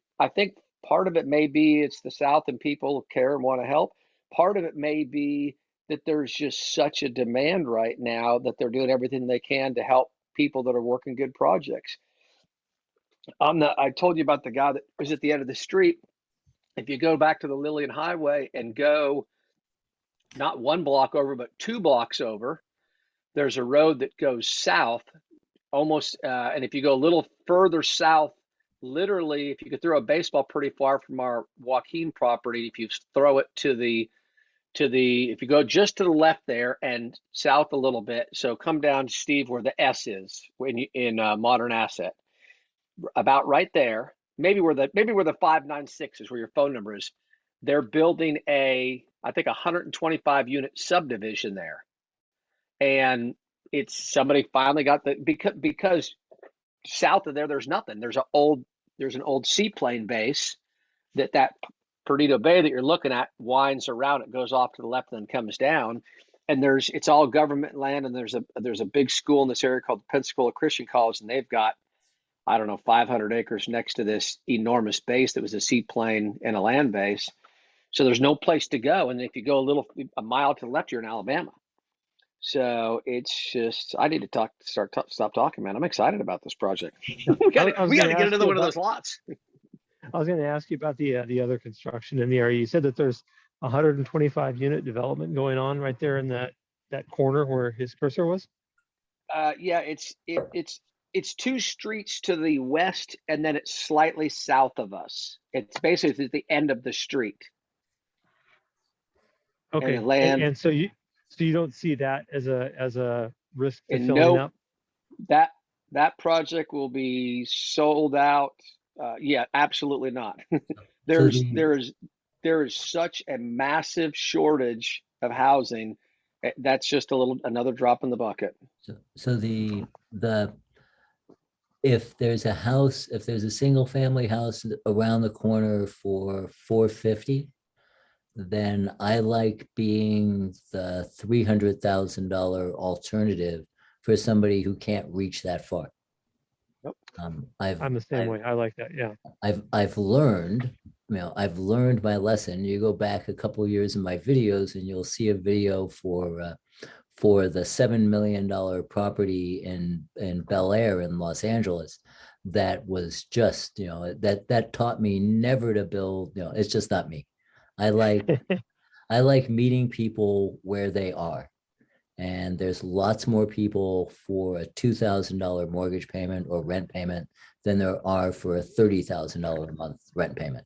part of it may be it's the South and people care and want to help. Part of it may be that there's just such a demand right now that they're doing everything they can to help people that are working good projects. I told you about the guy that was at the end of the street. If you go back to the Lillian Highway and go not 1 block over, but 2 blocks over, there's a road that goes south almost, and if you go a little further south, literally, if you could throw a baseball pretty far from our Joaquin property, if you throw it if you go just to the left there and south a little bit, so come down, Steve, where the S is in Modern Asset, about right there, maybe where the 596 is, where your phone number is. They're building I think 125 unit subdivision there, and it's somebody finally got because south of there's nothing. There's an old seaplane base that Perdido Bay that you're looking at winds around. It goes off to the left and then comes down, and it's all government land. And there's a big school in this area called Pensacola Christian College, and they've got, I don't know, 500 acres next to this enormous base that was a seaplane and a land base. So there's no place to go, and if you go a mile to the left, you're in Alabama. So it's just, I need to stop talking, man. I'm excited about this project. we got to get another one of those lots. I was going to ask you about the other construction in the area. You said that there's 125 unit development going on right there in that corner where his cursor was. Yeah, it's 2 streets to the west, and then it's slightly south of us. It's basically at the end of the street. Okay, and so you don't see that as a risk to filling up? That project will be sold out. Yeah, absolutely not. There is such a massive shortage of housing. That's just another drop in the bucket. So if there's a single family house around the corner for 450, then I like being the $300,000 alternative for somebody who can't reach that far. Yep. I'm the same way. I like that. Yeah. I've learned my lesson. You go back a couple of years in my videos and you'll see a video for the $7 million property in Bel Air in Los Angeles. That was just, that taught me never to build, it's just not me. I like meeting people where they are. And there's lots more people for a $2,000 mortgage payment or rent payment than there are for a $30,000 a month rent payment.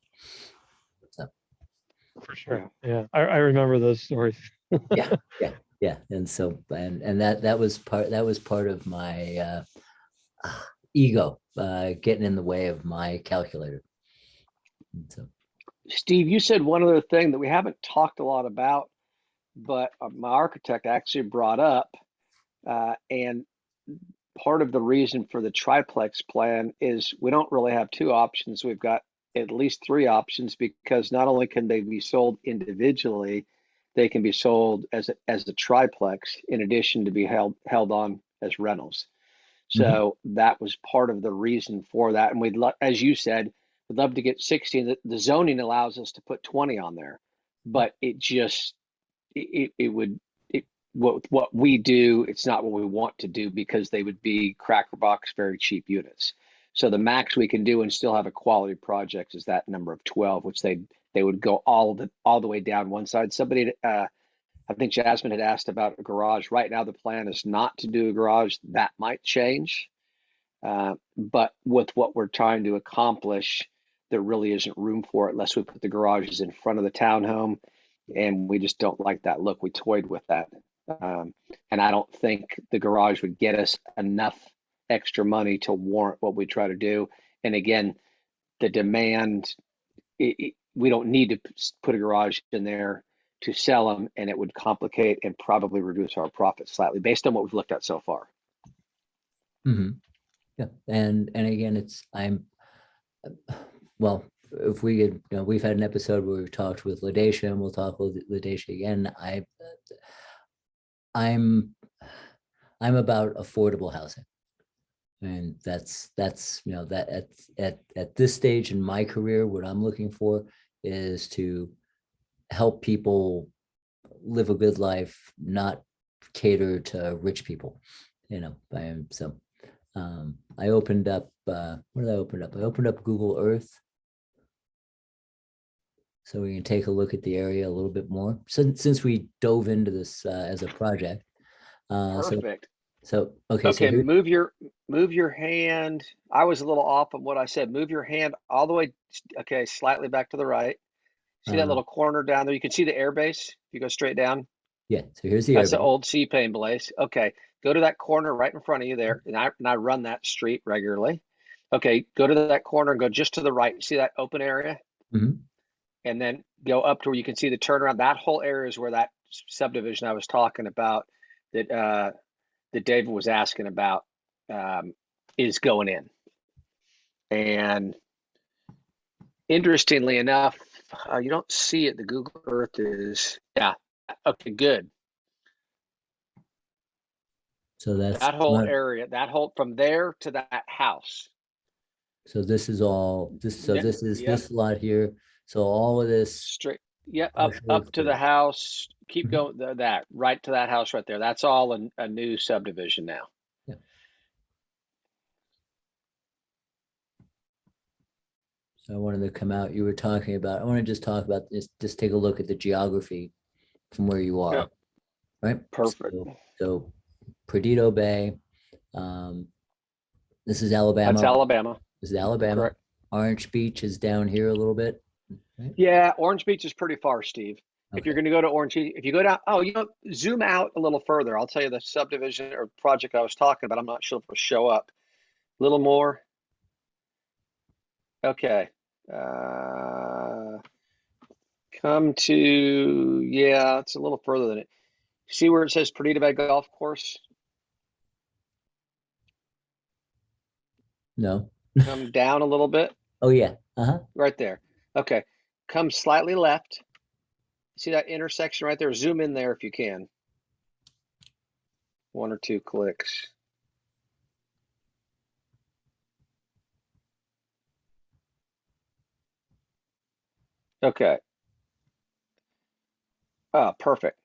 So. For sure. Yeah. I remember those stories. Yeah. And so, and that was part of my ego getting in the way of my calculator. And so. Steve, you said one other thing that we haven't talked a lot about, but my architect actually brought up, and part of the reason for the triplex plan is we don't really have 2 options. We've got at least 3 options, because not only can they be sold individually, they can be sold as a triplex in addition to be held on as rentals. So that was part of the reason for that. And as you said, we'd love to get 60. The zoning allows us to put 20 on there, but what we do, it's not what we want to do, because they would be cracker box, very cheap units. So the max we can do and still have a quality project is that number of 12, which they would go all the way down one side. Somebody, I think Jasmine had asked about a garage. Right now, the plan is not to do a garage. That might change. But with what we're trying to accomplish, there really isn't room for it unless we put the garages in front of the townhome. And we just don't like that look. We toyed with that. And I don't think the garage would get us enough extra money to warrant what we try to do. And again, the demand, we don't need to put a garage in there to sell them, and it would complicate and probably reduce our profit slightly based on what we've looked at so far. Mhm. Yeah, and again, well, if we could, we've had an episode where we've talked with Ladacia, and we'll talk with Ladacia again. I'm about affordable housing. And that's that at this stage in my career, what I'm looking for is to help people live a good life, not cater to rich people. I opened up, what did I open up? I opened up Google Earth, so we can take a look at the area a little bit more. Since we dove into this as a project. Perfect. Okay. Okay, move your hand. I was a little off of what I said. Move your hand all the way, okay, slightly back to the right. See that little corner down there? You can see the air base. If you go straight down. Yeah, so here's the That's the airbase. old C-Pain place. Okay, go to that corner right in front of you there. And I run that street regularly. Okay, go to that corner and go just to the right. See that open area? Mhm. And then go up to where you can see the turnaround. That whole area is where that subdivision I was talking about that David was asking about is going in. And interestingly enough, you don't see it. The Google Earth is, yeah. Okay, good. So that's That whole area, from there to that house. So this is all this. So Yep, this is yep. this lot here. So all of this Straight, yeah, partially up to the clear. house. Keep Mhm. going that right to that house right there. That's all a new subdivision now. Yeah. So I wanted to come out. You were talking about. I want to just talk about this. Just take a look at the geography from where you are. Yep. Right. Perfect. So Perdido Bay. This is Alabama. That's Alabama. This is Alabama. Correct. Orange Beach is down here a little bit. Right? Yeah, Orange Beach is pretty far, Steve. If you're Okay. going to go to Orange Beach, if you go down, zoom out a little further. I'll tell you the subdivision or project I was talking about. I'm not sure if it'll show up. A little more. Okay. Come to, yeah, it's a little further than it. See where it says Perdita Bay Golf Course? No. Come down a little bit. Oh yeah. Uh-huh. Right there. Okay. Come slightly left. See that intersection right there? Zoom in there if you can. 1 or 2 clicks. Okay. Oh, perfect.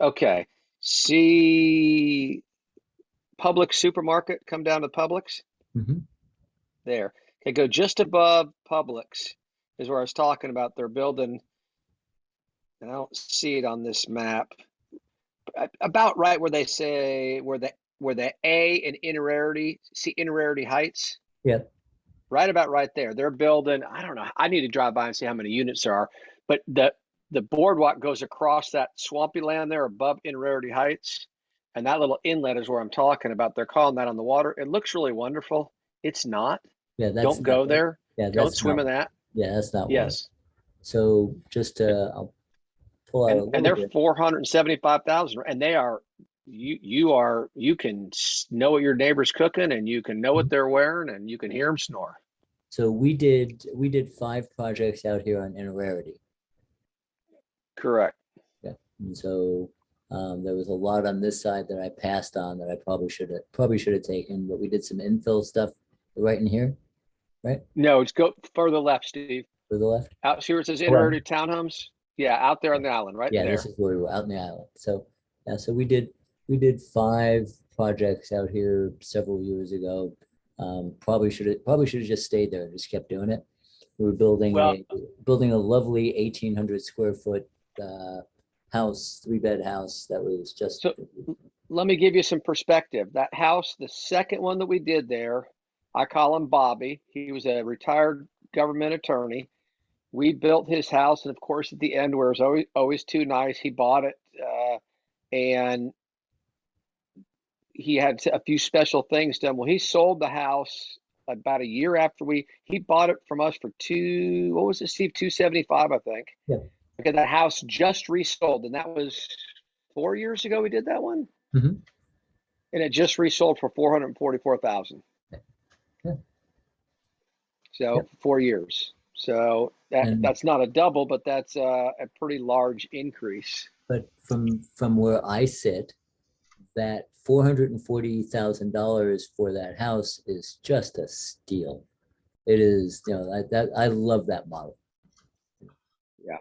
Okay. See Publix supermarket, come down to Publix. Mhm. There. Okay, go just above Publix is where I was talking about. They're building, and I don't see it on this map. About right where they say where the A in Inner see Inner Heights? Yeah. Right about right there. They're building, I don't know. I need to drive by and see how many units there are, but the boardwalk goes across that swampy land there above Inner Heights. And that little inlet is where I'm talking about. They're calling that on the water. It looks really wonderful. It's not. Yeah. Don't go there. Yeah. Don't swim in that. Yeah. That's not. Yes. So just I'll pull out a little And they're bit. 475,000, and they are you can know what your neighbor's cooking, and you can know what they're wearing, and you can hear them snore. So we did 5 projects out here on Innerarity. Correct. Yeah. And so there was a lot on this side that I passed on that I probably should have taken, but we did some infill stuff right in here, right? No, it's go further left, Steve. To the left. Out here it says Inner Townhomes. Yeah, out there on the island, right there. This is where we were out in the island. So yeah, so we did 5 projects out here several years ago. Probably should have just stayed there and just kept doing it. We were building Well- building a lovely 1,800 square foot house, 3-bed house that was just. So- Let me give you some perspective. That house, the second one that we did there, I call him Bobby. He was a retired government attorney. We built his house, and of course, at the end, where it was always too nice, he bought it, and he had a few special things done. Well, he sold the house about a year after he bought it from us for what was it, Steve? $275, I think. Yeah. Okay, that house just resold, and that was 4 years ago. We did that one. Mhm. And it just resold for $444,000. Yeah. So Yep. 4 years. So And- that's not a double, but that's a pretty large increase. But from where I sit, that $440,000 for that house is just a steal. It is, I love that model. Yeah.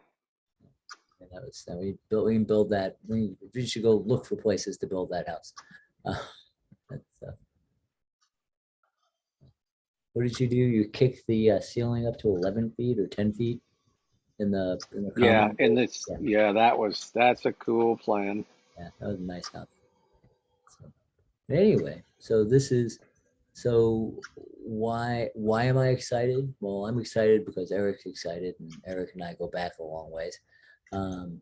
And we can build that. We should go look for places to build that house. What did you do? You kicked the ceiling up to 11 feet or 10 feet in the Yeah, common? and that's a cool plan. Yeah, that was a nice house. So, anyway, why am I excited? Well, I'm excited because Eric's excited, and Eric and I go back a long ways. But I'm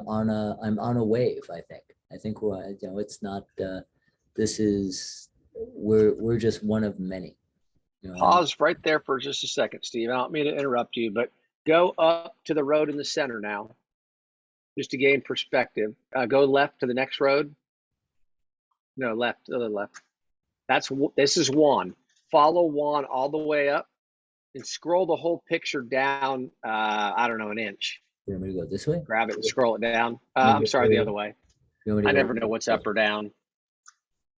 on a wave, I think. I think it's not we're just one of many. Pause right there for just a second, Steve. I don't mean to interrupt you, but go up to the road in the center now, just to gain perspective. Go left to the next road. No, left, other left. This is Juan. Follow Juan all the way up and scroll the whole picture down, I don't know, an inch. You want me to go this way? Grab it and scroll it down. I'm sorry, the other way. You want me to I go never know what's up or down.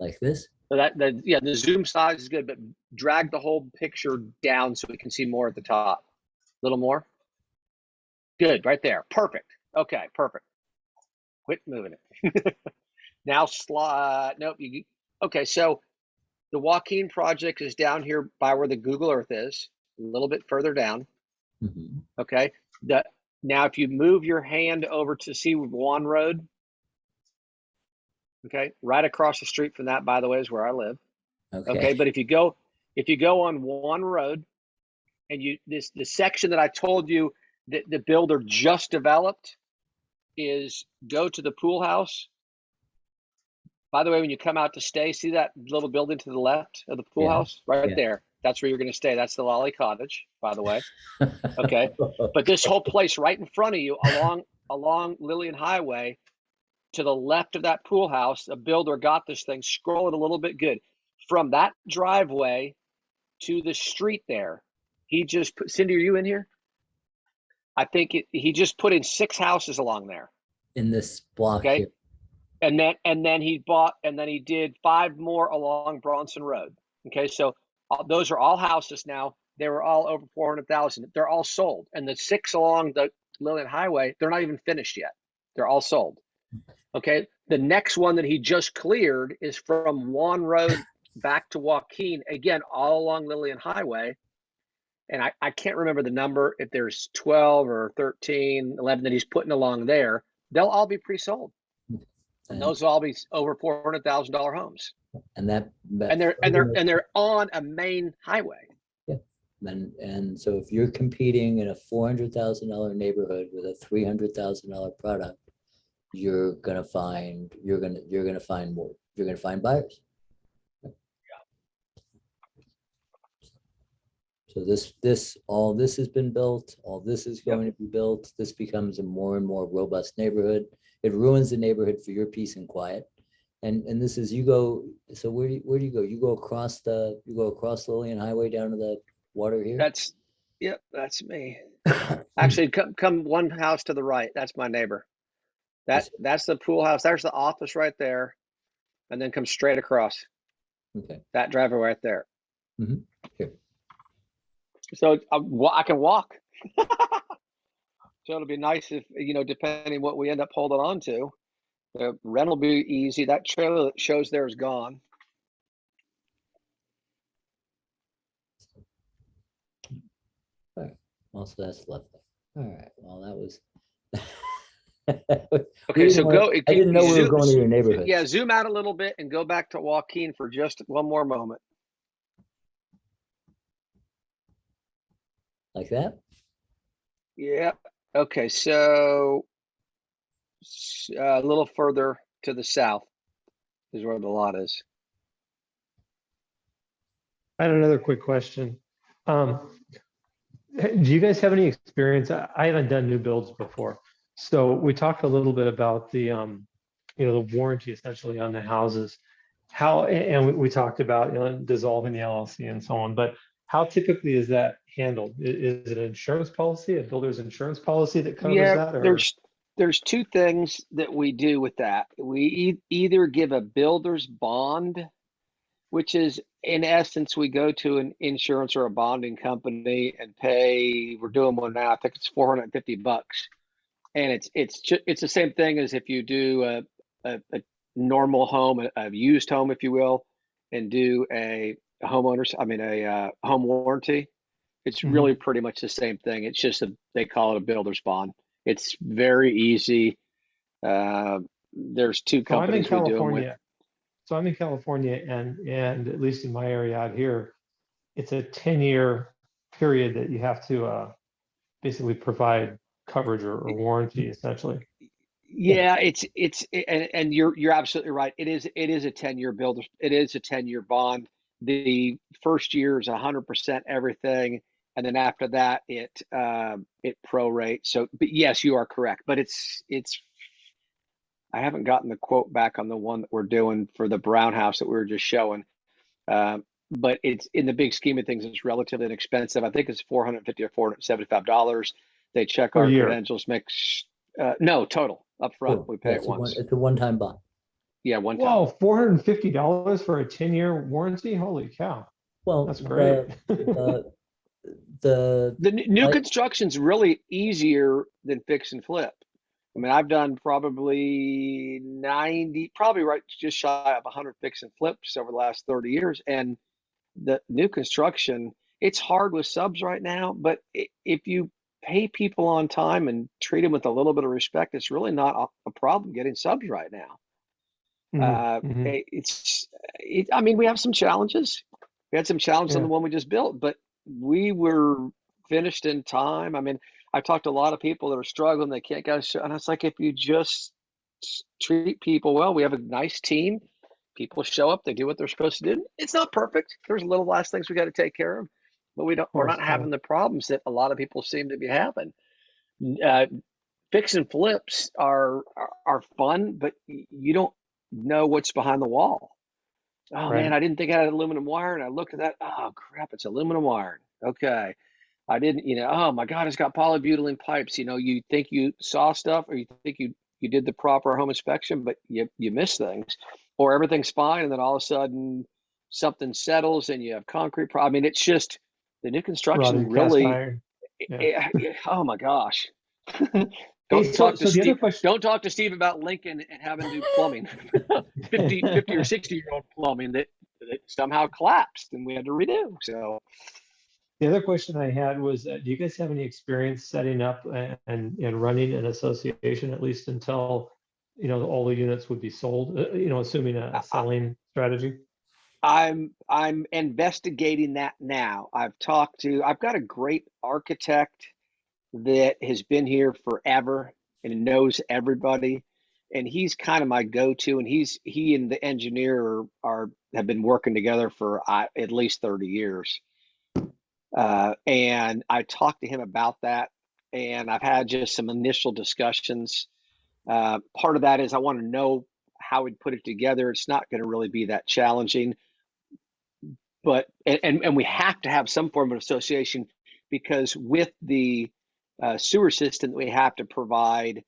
like this? So the zoom size is good, but drag the whole picture down so we can see more at the top. A little more. Good, right there. Perfect. Okay, perfect. Quit moving it. Now slide. Nope. Okay, so the Joaquin project is down here by where the Google Earth is, a little bit further down. Mhm. Okay. Now, if you move your hand over to see Juan Road, okay, right across the street from that, by the way, is where I live. Okay, but if you go on Juan Road, and the section that I told you that the builder just developed is go to the pool house. By the way, when you come out to stay, see that little building to the left of the pool house right there? That's where you're going to stay. That's the Lolly Cottage, by the way. Okay. But this whole place right in front of you along Lillian Highway to the left of that pool house, a builder got this thing. Scroll it a little bit. Good. From that driveway to the street there, he just put, Cindy, are you in here? I think he just put in 6 houses along there. In this block Okay. here. And then he did 5 more along Bronson Road. Okay, so those are all houses now. They were all over 400,000. They're all sold, and the 6 along the Lillian Highway, they're not even finished yet. They're all sold. Okay, the next one that he just cleared is from Juan Road back to Joaquin, again, all along Lillian Highway. And I can't remember the number, if there's 12 or 13, 11 that he's putting along there. They'll all be pre-sold. And those will all be over $400,000 homes. And they're on a main highway. Yeah. And so if you're competing in a $400,000 neighborhood with a $300,000 product, you're gonna find more. You're gonna find buyers. So all this has been built, all this is going to be built. This becomes a more and more robust neighborhood. It ruins the neighborhood for your peace and quiet. And this is, so where do you go? You go across Lillian Highway down to the water here? That's me. Actually, come one house to the right. That's my neighbor. That's the pool house. There's the office right there. And then come straight across. Okay. That driveway right there. Mm-hmm. Here. So I can walk. So it'll be nice if, depending what we end up holding on to. Rent will be easy. That trailer that shows there is gone. Also, that's lovely. All right. Well, that was. Okay, so go. I didn't know we were going to your neighborhood. Yeah, zoom out a little bit and go back to Joaquin for just one more moment. Like that? Yeah. Okay, so a little further to the south is where the lot is. I had another quick question. Do you guys have any experience? I haven't done new builds before. So we talked a little bit about the, the warranty essentially on the houses. And we talked about, dissolving the LLC and so on, but how typically is that handled? Is it an insurance policy, a builder's insurance policy that covers that? Or? There's two things that we do with that. We either give a builder's bond, which is in essence, we go to an insurance or a bonding company and pay, we're doing one now, I think it's $450. And it's the same thing as if you do a normal home, a used home, if you will, and do a home warranty. It's really pretty much the same thing. It's just they call it a builder's bond. It's very easy. There's two companies we do them with. So I'm in California, and at least in my area out here, it's a 10-year period that you have to basically provide coverage or warranty, essentially. Yeah, and you're absolutely right. It is a 10-year builder. It is a 10-year bond. The first year is 100% everything, and then after that it prorates. So, but yes, you are correct. But it's I haven't gotten the quote back on the one that we're doing for the brown house that we were just showing. But it's in the big scheme of things, it's relatively inexpensive. I think it's $450 or $475. They check our credentials, no, total up front. We pay it once. It's a one-time bond. Yeah, one time. Whoa, $450 for a 10-year warranty? Holy cow. Well, that's great. The new construction's really easier than fix and flip. I mean, I've done probably just shy of 100 fix and flips over the last 30 years. And the new construction, it's hard with subs right now, but if you pay people on time and treat them with a little bit of respect, it's really not a problem getting subs right now. I mean, we have some challenges. We had some challenges on the one we just built, but we were finished in time. I mean, I talked to a lot of people that are struggling. They can't go. And it's like, if you just treat people well, we have a nice team. People show up, they do what they're supposed to do. It's not perfect. There's little last things we got to take care of, but we're not having the problems that a lot of people seem to be having. Fix and flips are fun, but you don't know what's behind the wall. Oh man, I didn't think I had aluminum wire, and I looked at that. Oh crap, it's aluminum wiring. Okay. I didn't, oh my God, it's got polybutylene pipes. You think you saw stuff, or you think you did the proper home inspection, but you miss things, or everything's fine, and then all of a sudden something settles and you have concrete. I mean, it's just the new construction really. Oh my gosh. Don't talk to Steve about Lincoln and having to do plumbing, 50 or 60-year-old plumbing that somehow collapsed and we had to redo. So the other question I had was, do you guys have any experience setting up and running an association, at least until, all the units would be sold, assuming a selling strategy? I'm investigating that now. I've got a great architect that has been here forever and knows everybody, and he's kind of my go-to, and he and the engineer have been working together for at least 30 years. And I talked to him about that, and I've had just some initial discussions. Part of that is I want to know how we'd put it together. It's not going to really be that challenging, but and we have to have some form of association, because with the sewer system that we have to provide,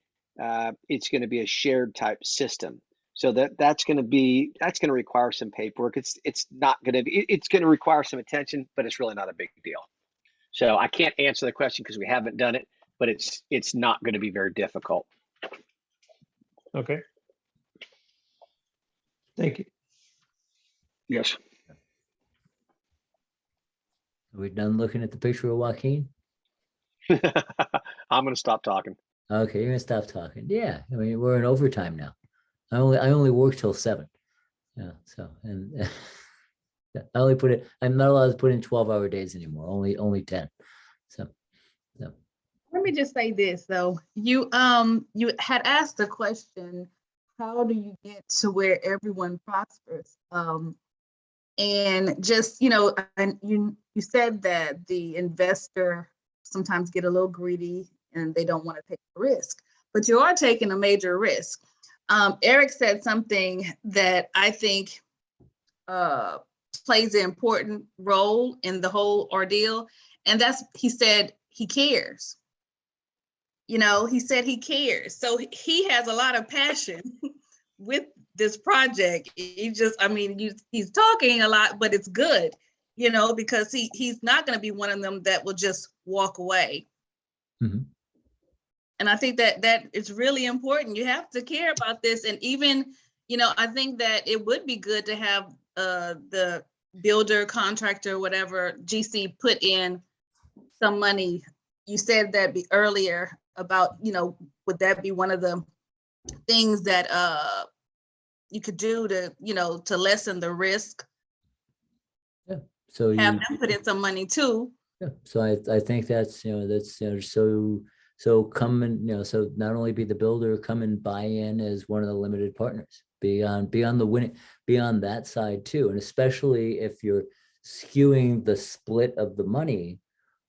it's going to be a shared type system. So that's going to require some paperwork. It's going to require some attention, but it's really not a big deal. So I can't answer the question because we haven't done it, but it's not going to be very difficult. Okay. Thank you. Yes. We're done looking at the picture of Joaquin. I'm going to stop talking. Okay, you're gonna stop talking. Yeah, I mean, we're in overtime now. I only work till 7. Yeah, so, and I only put it, I'm not allowed to put in 12-hour days anymore, only 10. So, Let me just say this though. You had asked the question, how do you get to where everyone prospers? And just, and you said that the investor sometimes get a little greedy and they don't want to take the risk, but you are taking a major risk. Eric said something that I think plays an important role in the whole ordeal. And he said he cares. He said he cares. So he has a lot of passion with this project. He's talking a lot, but it's good, because he's not going to be one of them that will just walk away. mhm. And I think that it's really important. You have to care about this. And even, I think that it would be good to have the builder, contractor, whatever, GC put in some money. You said that earlier about, would that be one of the things that you could do to lessen the risk? Yeah. So Have them put in some money too. yeah. So I think that's so come and so not only be the builder, come and buy in as one of the limited partners, be on the winning, be on that side too, and especially if you're skewing the split of the money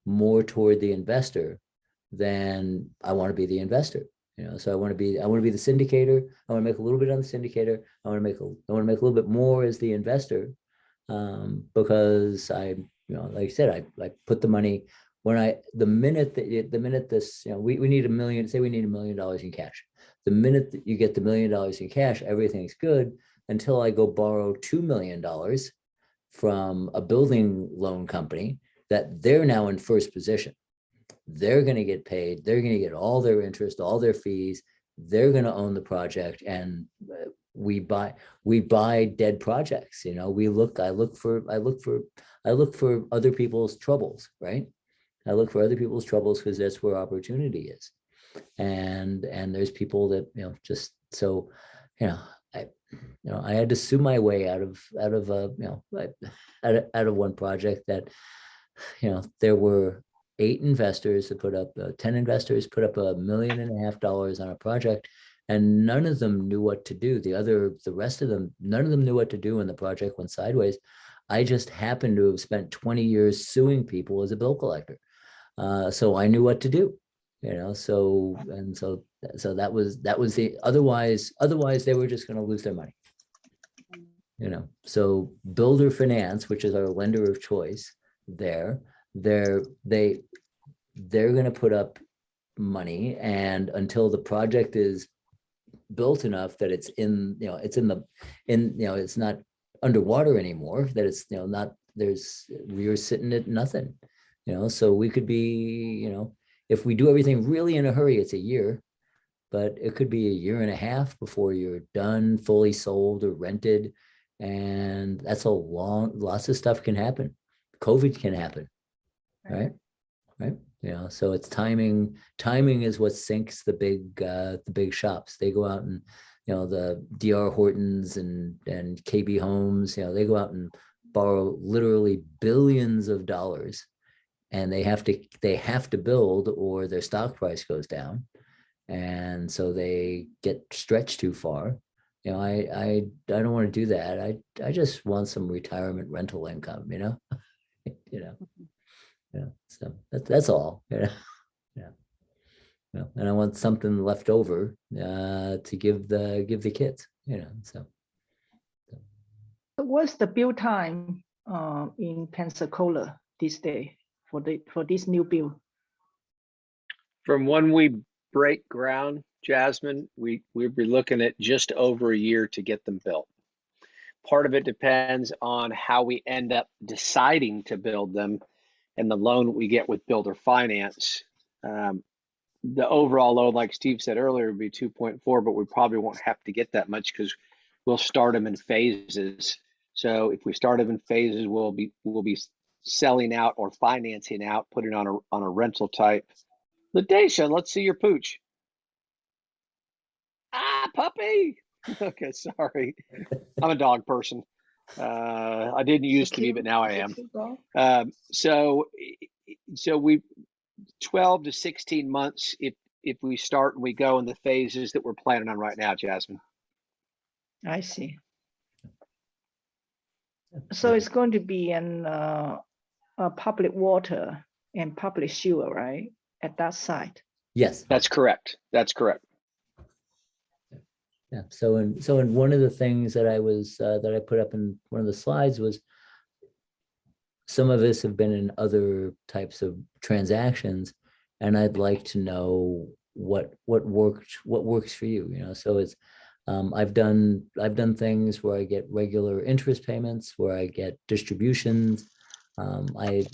more toward the investor, then I want to be the investor. So I want to be the syndicator. I want to make a little bit on the syndicator. I want to make a little bit more as the investor, because like I said, I put the money the minute this, we need $1 million, say we need $1 million in cash. The minute that you get the $1 million in cash, everything's good until I go borrow $2 million from a building loan company that they're now in first position. They're going to get paid. They're going to get all their interest, all their fees. They're going to own the project, and we buy dead projects. I look for other people's troubles, right? I look for other people's troubles because that's where opportunity is. And there's people that, just so, I had to sue my way out of one project that, there were 10 investors put up $1.5 million on a project, and none of them knew what to do. The rest of them, none of them knew what to do when the project went sideways. I just happened to have spent 20 years suing people as a bill collector. So I knew what to do, so that was the, otherwise they were just going to lose their money. So Builder Finance, which is our lender of choice, they're going to put up money, and until the project is built enough that it's it's not underwater anymore, that it's we're sitting at nothing. So we could be, if we do everything really in a hurry, it's a year, but it could be a year and a half before you're done, fully sold or rented. And that's lots of stuff can happen. COVID can happen, right? So it's timing. Timing is what sinks the big shops. They go out and, the DR Hortons and KB Homes, they go out and borrow literally billions of dollars, and they have to build or their stock price goes down. And so they get stretched too far. I don't want to do that. I just want some retirement rental income, so that's all. And I want something left over to give the kids, so. What's the build time in Pensacola this day for this new build? From when we break ground, Jasmine, we'd be looking at just over a year to get them built. Part of it depends on how we end up deciding to build them and the loan we get with builder finance. The overall load, like Steve said earlier, would be 2.4, but we probably won't have to get that much because we'll start them in phases. So if we start them in phases, we'll be selling out or financing out, putting on a rental type. LaDacia, let's see your pooch. Ah, puppy. Okay, sorry. I'm a dog person. I didn't used to be, but now I am. So we 12 to 16 months if we start and we go in the phases that we're planning on right now, Jasmine. I see. So it's going to be in a public water and public sewer, right? At that site. Yes. That's correct. That's correct. Yeah. So in one of the things that I was that I put up in one of the slides was some of us have been in other types of transactions, and I'd like to know what works for you. You know, so it's I've done things where I get regular interest payments, where I get distributions. I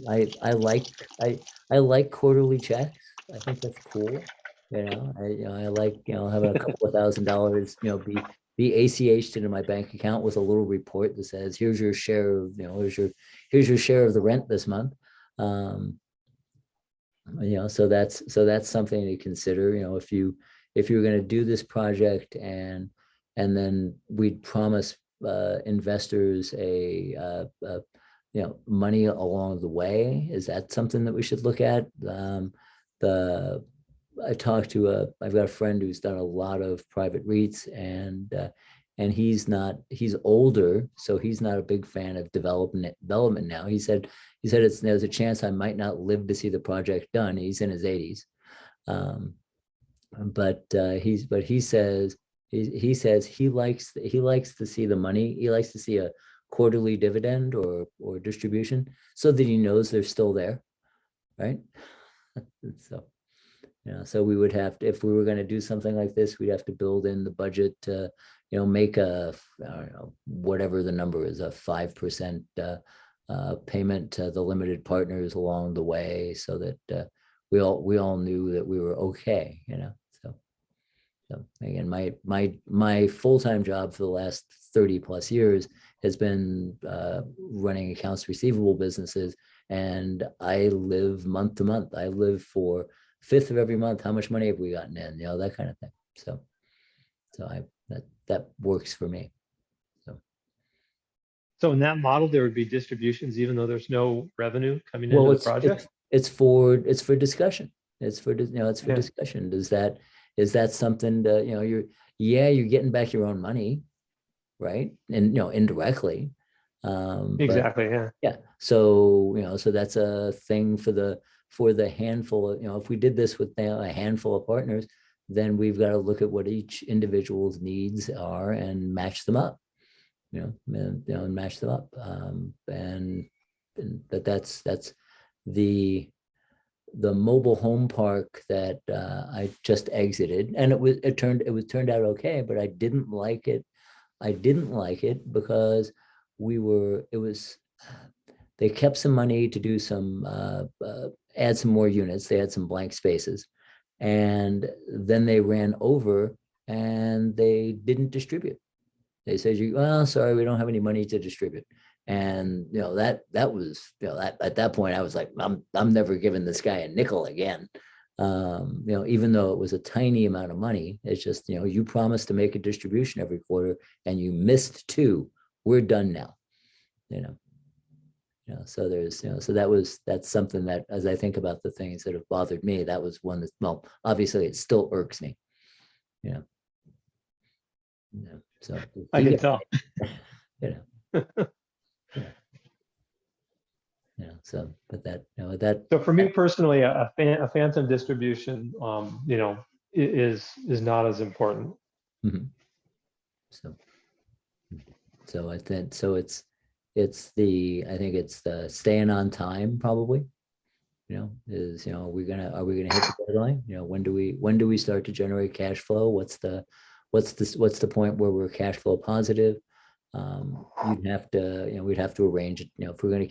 like quarterly checks. I think that's cool. I like having a couple of $1,000 be ACH'd into my bank account with a little report that says here's your share of here's your share of the rent this month. So that's something to consider. If you're going to do this project and then we'd promise investors money along the way, is that something that we should look at? I've got a friend who's done a lot of private REITs, and he's older, so he's not a big fan of development now. He said there's a chance I might not live to see the project done. He's in his 80s. But he says he likes to see the money. He likes to see a quarterly dividend or distribution so that he knows they're still there, right? So we would have to, if we were going to do something like this, we'd have to build in the budget to, make I don't know, whatever the number is, a 5% payment to the limited partners along the way, so that we all knew that we were okay, So again, my full-time job for the last 30 plus years has been running accounts receivable businesses, and I live month to month. I live for 5th of every month. How much money have we gotten in? That kind of thing. So that works for me. So in that model, there would be distributions, even though there's no revenue coming into the project? It's for discussion. It's for Yeah. discussion. Is that something to, you're getting back your own money, right? And indirectly. Exactly. Yeah. Yeah. So that's a thing for the handful of, if we did this with a handful of partners, then we've got to look at what each individual's needs are and match them up. And match them up. But that's the mobile home park that I just exited, and it turned out okay, but I didn't like it. Because they kept some money to do some add some more units. They had some blank spaces, and then they ran over and they didn't distribute. They said, sorry, we don't have any money to distribute. And that was at that point I was like, I'm never giving this guy a nickel again. Even though it was a tiny amount of money, it's just, you promised to make a distribution every quarter and you missed 2. We're done now. So there's, so that's something that, as I think about the things that have bothered me, that was one that, well, obviously it still irks me. So I can tell. So, but that, So for me personally, a phantom distribution, is not as important. mhm. So I think, so I think it's the staying on time probably, are we gonna hit the deadline? When do we start to generate cash flow? What's the point where we're cash flow positive? We'd have to arrange it, if we're going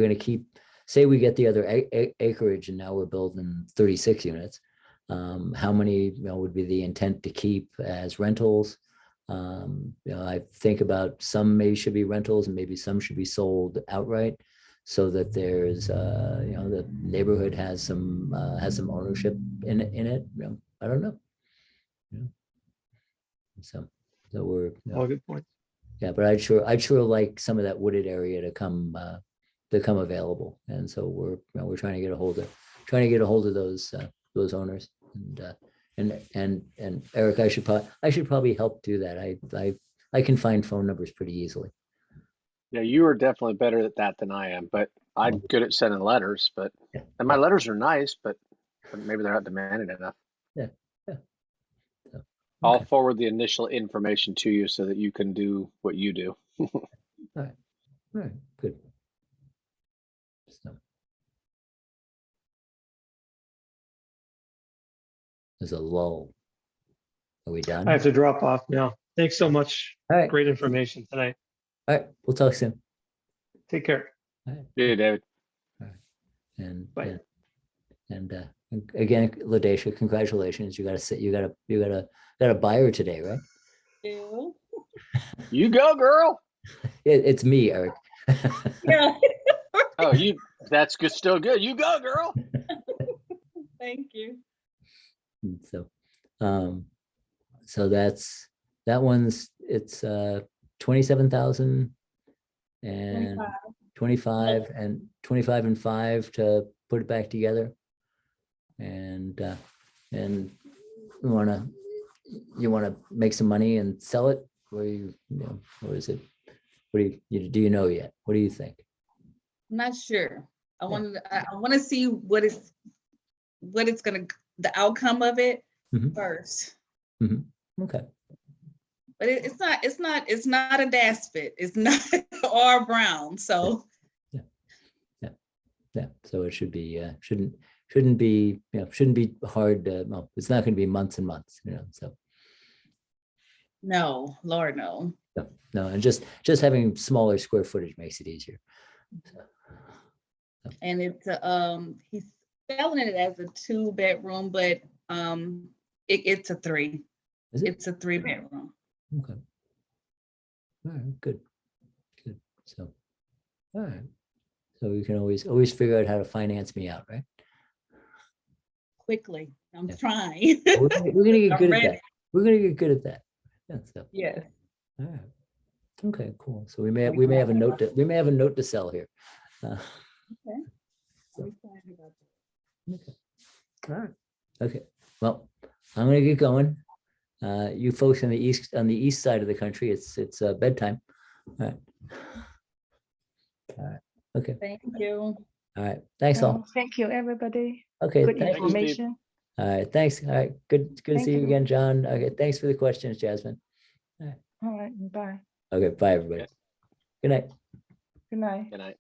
to keep, say we get the other acreage and now we're building 36 units. How many, would be the intent to keep as rentals? I think about some maybe should be rentals and maybe some should be sold outright, so that there's, the neighborhood has some ownership in it. I don't know. So we're, All good points. yeah, but I'd sure like some of that wooded area to come available. And so we're trying to get a hold of those owners. And Eric, I should probably help do that. I can find phone numbers pretty easily. Yeah, you are definitely better at that than I am, but I'm good at sending letters, Yeah. and my letters are nice, but maybe they're not demanding enough. Yeah. So, I'll okay. forward the initial information to you so that you can do what you do. All right, good. So. There's a lull. Are we done? I have to drop off now. Thanks so much. All right. Great information tonight. All right, we'll talk soon. Take care. All right. Yeah, David. And Bye. and again, LaDacia, congratulations. You got a buyer today, right? You go, girl. It's me, Eric. Yeah. Oh, that's good. Still good. You go, girl. Thank you. So that one's, it's 27,000 and 25 and 5 to put it back together. And you wanna make some money and sell it, or or is it, what do you know yet? What do you think? I'm not sure. I Yeah. want to see what it's gonna, the outcome of it Mhm. first. Okay. But it's not a Daspit. It's not R Brown. So Yeah, so it should be, shouldn't be hard. No, it's not going to be months and months, so. no, Lord, no. No, and just having smaller square footage makes it easier. And it's he's selling it as a 2-bedroom, but it's a 3. Is it? It's a 3-bedroom. Okay. All right, good. So, all right. So you can always figure out how to finance me out, right? Quickly. I'm Yeah. trying. We're gonna get I'm good at ready. that. We're gonna get good at that. Yeah, so, Yes. all right. Okay, cool. So we may have a note to sell here. Okay. So- I'm excited about Okay. All right. Okay. Well, I'm gonna get going. You folks on the east side of the country, it's bedtime. All right. All right. Okay. that. Thank you. All right. Thanks all. Thank you, everybody. Okay. Good Thank you. information. All right. Thanks. All right. Good to Thank see you you. again, John. Okay. Thanks for the questions, Jasmine. All right, bye. Okay. Bye, everybody. Yeah. Good night. Good night. Good night.